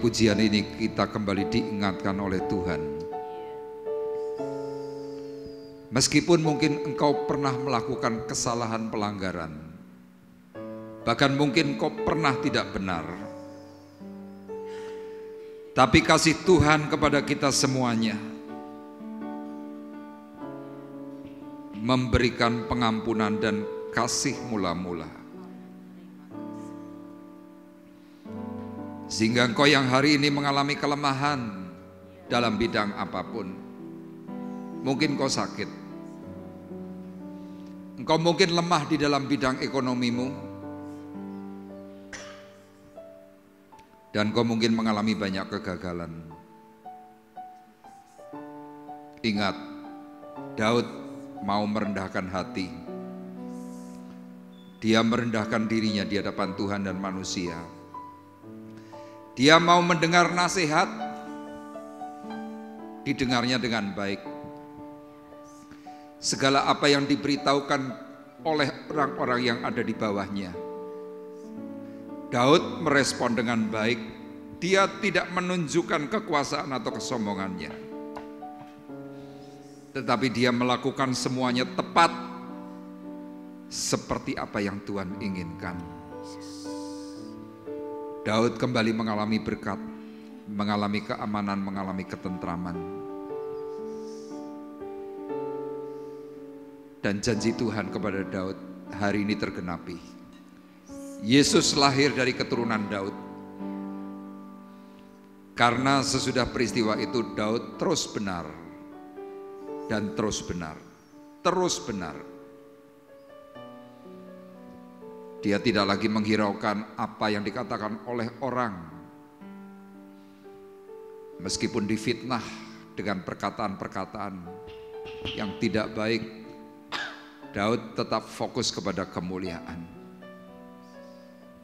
pujian ini kita kembali diingatkan oleh Tuhan. Meskipun mungkin engkau pernah melakukan kesalahan pelanggaran, bahkan mungkin engkau pernah tidak benar, tapi kasih Tuhan kepada kita semuanya memberikan pengampunan dan kasih mula-mula. Sehingga engkau yang hari ini mengalami kelemahan dalam bidang apapun, mungkin kau sakit, engkau mungkin lemah di dalam bidang ekonomimu, dan kau mungkin mengalami banyak kegagalan. Ingat, Daud mau merendahkan hati. Dia merendahkan dirinya di hadapan Tuhan dan manusia. Dia mau mendengar nasihat, didengarnya dengan baik. Segala apa yang diberitahukan oleh orang-orang yang ada di bawahnya, Daud merespon dengan baik. Dia tidak menunjukkan kekuasaan atau kesombongannya, tetapi dia melakukan semuanya tepat seperti apa yang Tuhan inginkan. Daud kembali mengalami berkat, mengalami keamanan, mengalami ketentraman. Dan janji Tuhan kepada Daud hari ini tergenapi. Yesus lahir dari keturunan Daud. Karena sesudah peristiwa itu Daud terus benar dan terus benar, terus benar. Dia tidak lagi menghiraukan apa yang dikatakan oleh orang. Meskipun difitnah dengan perkataan-perkataan yang tidak baik, Daud tetap fokus kepada kemuliaan.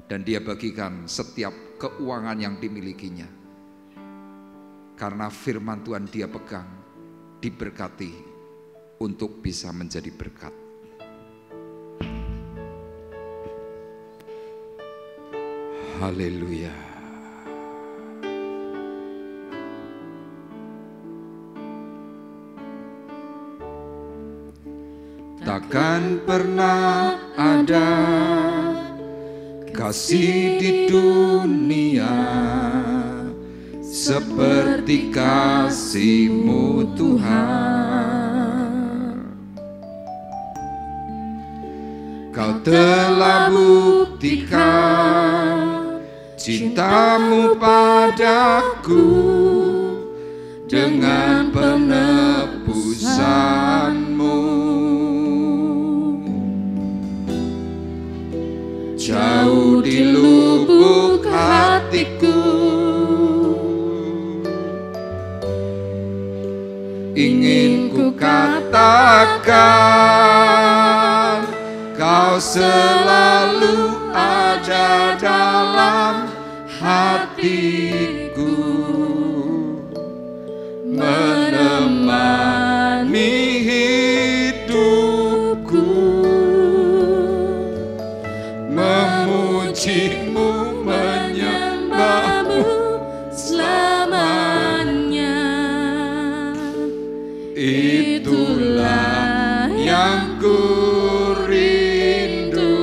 Dan dia bagikan setiap keuangan yang dimilikinya. Karena firman Tuhan dia pegang, diberkati untuk bisa menjadi berkat. Haleluya. Takkan pernah ada kasih di dunia seperti kasih-Mu Tuhan. Kau telah buktikan cinta-Mu padaku dengan penebusan-Mu. Jauh di lubuk hatiku ingin ku katakan, Kau selalu ada dalam hatiku, menemani hidupku, memuji-Mu, menyembah-Mu selamanya. Itulah yang ku rindu,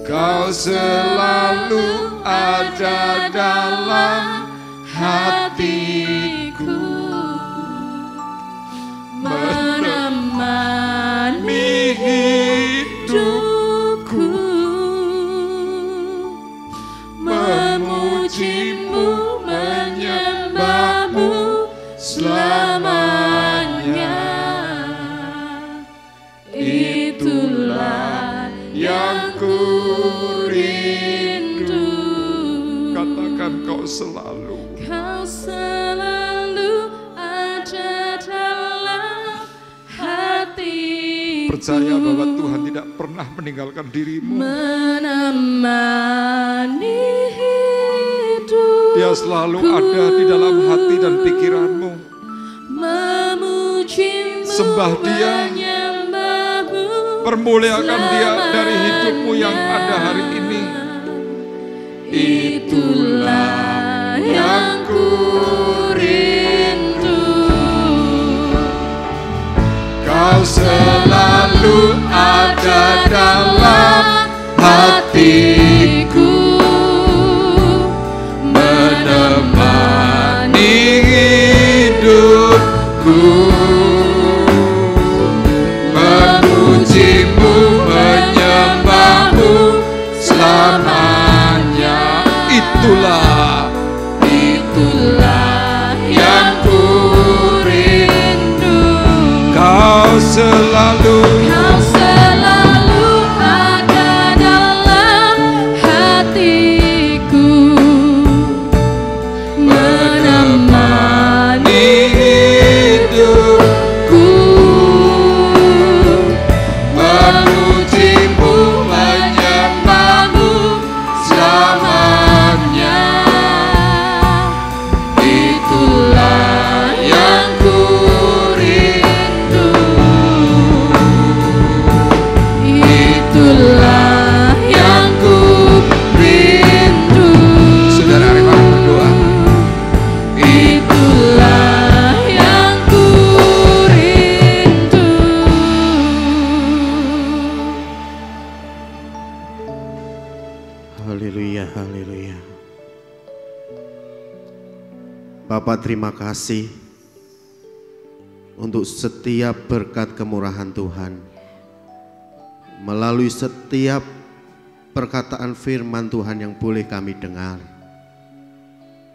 Kau selalu ada dalam hatiku, menemani hidupku, memuji-Mu, menyembah-Mu selamanya. Itulah yang ku rindu. Katakan, Kau selalu ada dalam hati. Percaya bahwa Tuhan tidak pernah meninggalkan dirimu. Menemani hidup. Dia selalu ada di dalam hati dan pikiranmu. Memuji-Mu, sembah Dia, permuliakan Dia dari hidupmu yang ada hari ini. itulah yang ku rindu. Kau selalu ada dalam hatiku, menemani hidupku, memujimu, menyembahmu selamanya. Itulah yang ku rindu. Kau selalu ada dalam hatiku, menemani hidupku, memujimu, menyembahmu selamanya. Itulah yang ku rindu. itulah yang ku rindu. Saudara Arifah berdoa. Itulah yang ku rindu. Haleluya, haleluya. Bapa, terima kasih untuk setiap berkat kemurahan Tuhan. Melalui setiap perkataan firman Tuhan yang boleh kami dengar,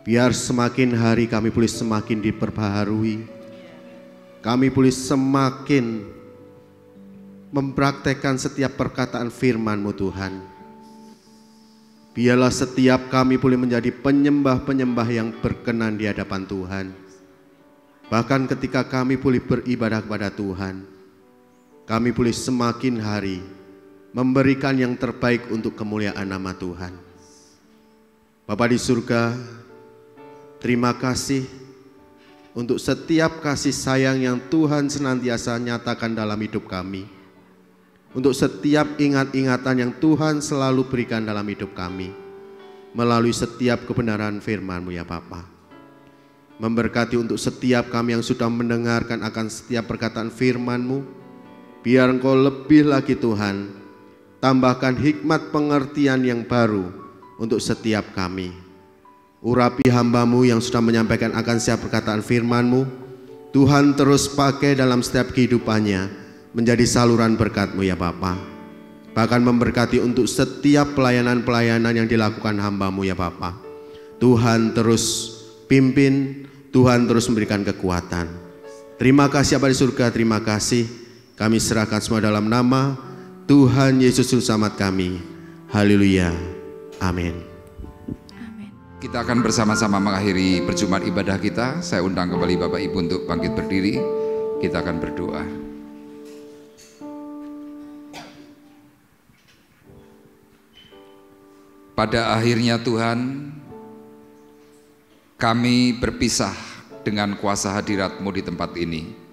biar semakin hari kami boleh semakin diperbaharui, kami boleh semakin mempraktekkan setiap perkataan firman-Mu Tuhan. Biarlah setiap kami boleh menjadi penyembah-penyembah yang berkenan di hadapan Tuhan. Bahkan ketika kami boleh beribadah kepada Tuhan, kami boleh semakin hari memberikan yang terbaik untuk kemuliaan nama Tuhan. Bapa di surga, terima kasih untuk setiap kasih sayang yang Tuhan senantiasa nyatakan dalam hidup kami. Untuk setiap ingat-ingatan yang Tuhan selalu berikan dalam hidup kami melalui setiap kebenaran firman-Mu ya Bapa. Memberkati untuk setiap kami yang sudah mendengarkan akan setiap perkataan firman-Mu. Biar Engkau lebih lagi Tuhan, tambahkan hikmat pengertian yang baru untuk setiap kami. Urapi hamba-Mu yang sudah menyampaikan akan setiap perkataan firman-Mu. Tuhan terus pakai dalam setiap kehidupannya menjadi saluran berkat-Mu ya Bapa. Bahkan memberkati untuk setiap pelayanan-pelayanan yang dilakukan hamba-Mu ya Bapa. Tuhan terus pimpin, Tuhan terus memberikan kekuatan. Terima kasih Bapa di surga, terima kasih. Kami serahkan semua dalam nama Tuhan Yesus Juru Selamat kami. Haleluya. Amin. Kita akan bersama-sama mengakhiri perjumpaan ibadah kita. Saya undang kembali Bapak Ibu untuk bangkit berdiri. Kita akan berdoa. Pada akhirnya Tuhan, kami berpisah dengan kuasa hadirat-Mu di tempat ini.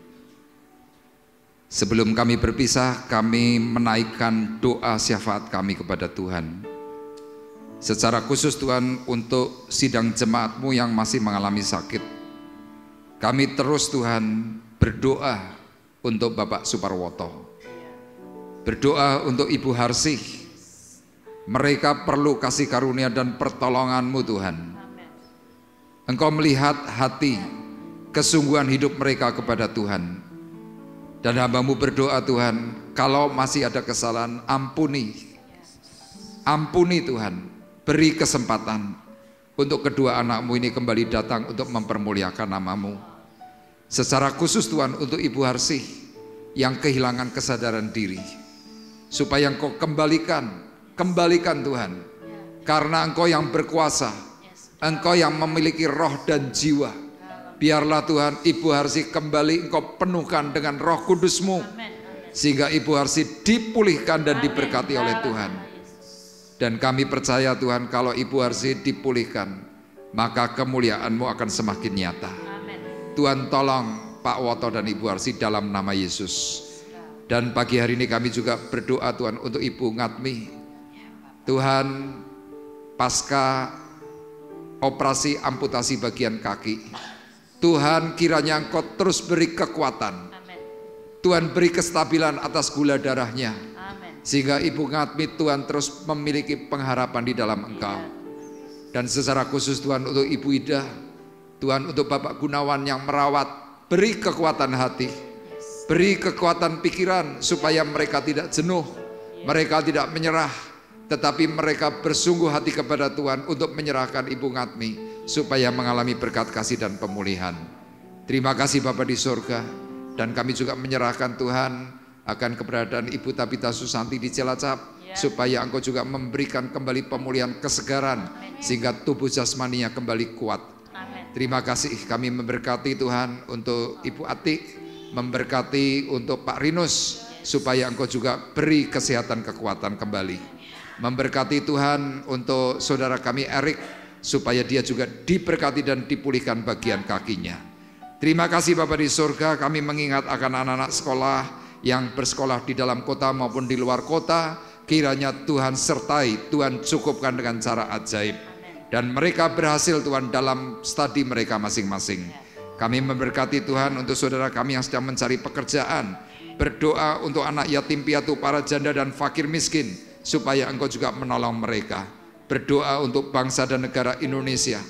Sebelum kami berpisah, kami menaikkan doa syafaat kami kepada Tuhan. Secara khusus Tuhan, untuk sidang jemaat-Mu yang masih mengalami sakit, kami terus Tuhan berdoa untuk Bapak Suparwoto, berdoa untuk Ibu Harsih. Mereka perlu kasih karunia dan pertolongan-Mu Tuhan. Engkau melihat hati, kesungguhan hidup mereka kepada Tuhan. Dan hamba-Mu berdoa Tuhan, kalau masih ada kesalahan, ampuni. Ampuni Tuhan, beri kesempatan untuk kedua anak-Mu ini kembali datang untuk mempermuliakan nama-Mu. Secara khusus Tuhan untuk Ibu Harsih yang kehilangan kesadaran diri, supaya Engkau kembalikan Tuhan, karena Engkau yang berkuasa, Engkau yang memiliki roh dan jiwa. Biarlah Tuhan Ibu Harsih kembali Engkau penuhkan dengan Roh Kudus-Mu, sehingga Ibu Harsih dipulihkan dan diberkati oleh Tuhan. Dan kami percaya Tuhan, kalau Ibu Harsih dipulihkan, maka kemuliaan-Mu akan semakin nyata. Tuhan tolong Pak Woto dan Ibu Harsih dalam nama Yesus. Dan pagi hari ini kami juga berdoa Tuhan untuk Ibu Ngatmi. Tuhan, pasca operasi amputasi bagian kaki. Tuhan, kiranya Engkau terus beri kekuatan. Tuhan, beri kestabilan atas gula darahnya. Sehingga Ibu Ngatmi, Tuhan, terus memiliki pengharapan di dalam Engkau. Dan secara khusus Tuhan, untuk Ibu Ida, Tuhan, untuk Bapak Gunawan yang merawat, beri kekuatan hati, beri kekuatan pikiran, supaya mereka tidak jenuh, mereka tidak menyerah, tetapi mereka bersungguh hati kepada Tuhan untuk menyerahkan Ibu Ngatmi, supaya mengalami berkat kasih dan pemulihan. Terima kasih Bapa di surga. Dan kami juga menyerahkan Tuhan akan keberadaan Ibu Tabita Susanti di Cilacap, supaya Engkau juga memberikan kembali pemulihan kesegaran, sehingga tubuh jasmaninya kembali kuat. Terima kasih, kami memberkati Tuhan untuk Ibu Atik, memberkati untuk Pak Rinus, supaya Engkau juga beri kesehatan kekuatan kembali. Memberkati Tuhan untuk saudara kami Erik, supaya dia juga diberkati dan dipulihkan bagian kakinya. Terima kasih Bapa di surga, kami mengingat akan anak-anak sekolah yang bersekolah di dalam kota maupun di luar kota. Kiranya Tuhan sertai, Tuhan cukupkan dengan cara ajaib. Dan mereka berhasil Tuhan dalam studi mereka masing-masing. Kami memberkati Tuhan untuk saudara kami yang sedang mencari pekerjaan. Berdoa untuk anak yatim piatu, para janda dan fakir miskin, supaya Engkau juga menolong mereka. Berdoa untuk bangsa dan negara Indonesia.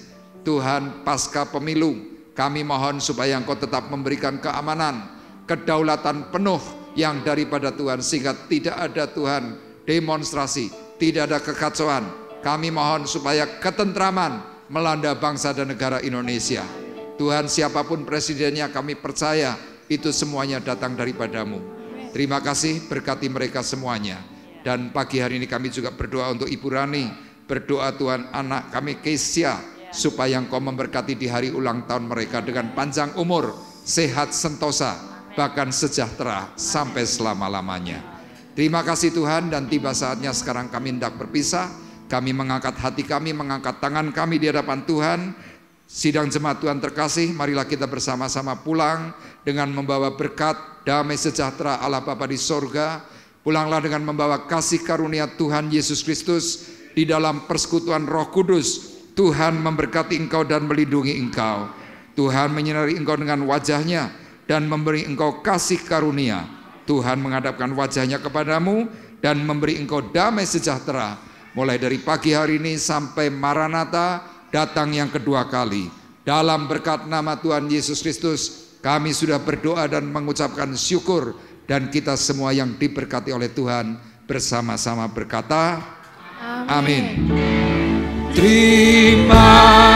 Tuhan, pasca pemilu, kami mohon supaya Engkau tetap memberikan keamanan, kedaulatan penuh yang daripada Tuhan, sehingga tidak ada Tuhan demonstrasi, tidak ada kekacauan. Kami mohon supaya ketentraman melanda bangsa dan negara Indonesia. Tuhan, siapapun presidennya, kami percaya itu semuanya datang daripadamu. Terima kasih, berkati mereka semuanya. Dan pagi hari ini kami juga berdoa untuk Ibu Rani, berdoa Tuhan anak kami Kesia, supaya Engkau memberkati di hari ulang tahun mereka dengan panjang umur, sehat sentosa, bahkan sejahtera sampai selama-lamanya. Terima kasih Tuhan, dan tiba saatnya sekarang kami hendak berpisah. Kami mengangkat hati kami, mengangkat tangan kami di hadapan Tuhan. Sidang jemaat Tuhan terkasih, marilah kita bersama-sama pulang dengan membawa berkat, damai sejahtera Allah Bapa di sorga. Pulanglah dengan membawa kasih karunia Tuhan Yesus Kristus di dalam persekutuan Roh Kudus. Tuhan memberkati engkau dan melindungi engkau. Tuhan menyinari engkau dengan wajahnya dan memberi engkau kasih karunia. Tuhan menghadapkan wajahnya kepadamu dan memberi engkau damai sejahtera. Mulai dari pagi hari ini sampai Maranatha datang yang kedua kali. Dalam berkat nama Tuhan Yesus Kristus, kami sudah berdoa dan mengucapkan syukur. Dan kita semua yang diberkati oleh Tuhan bersama-sama berkata, amin. Terima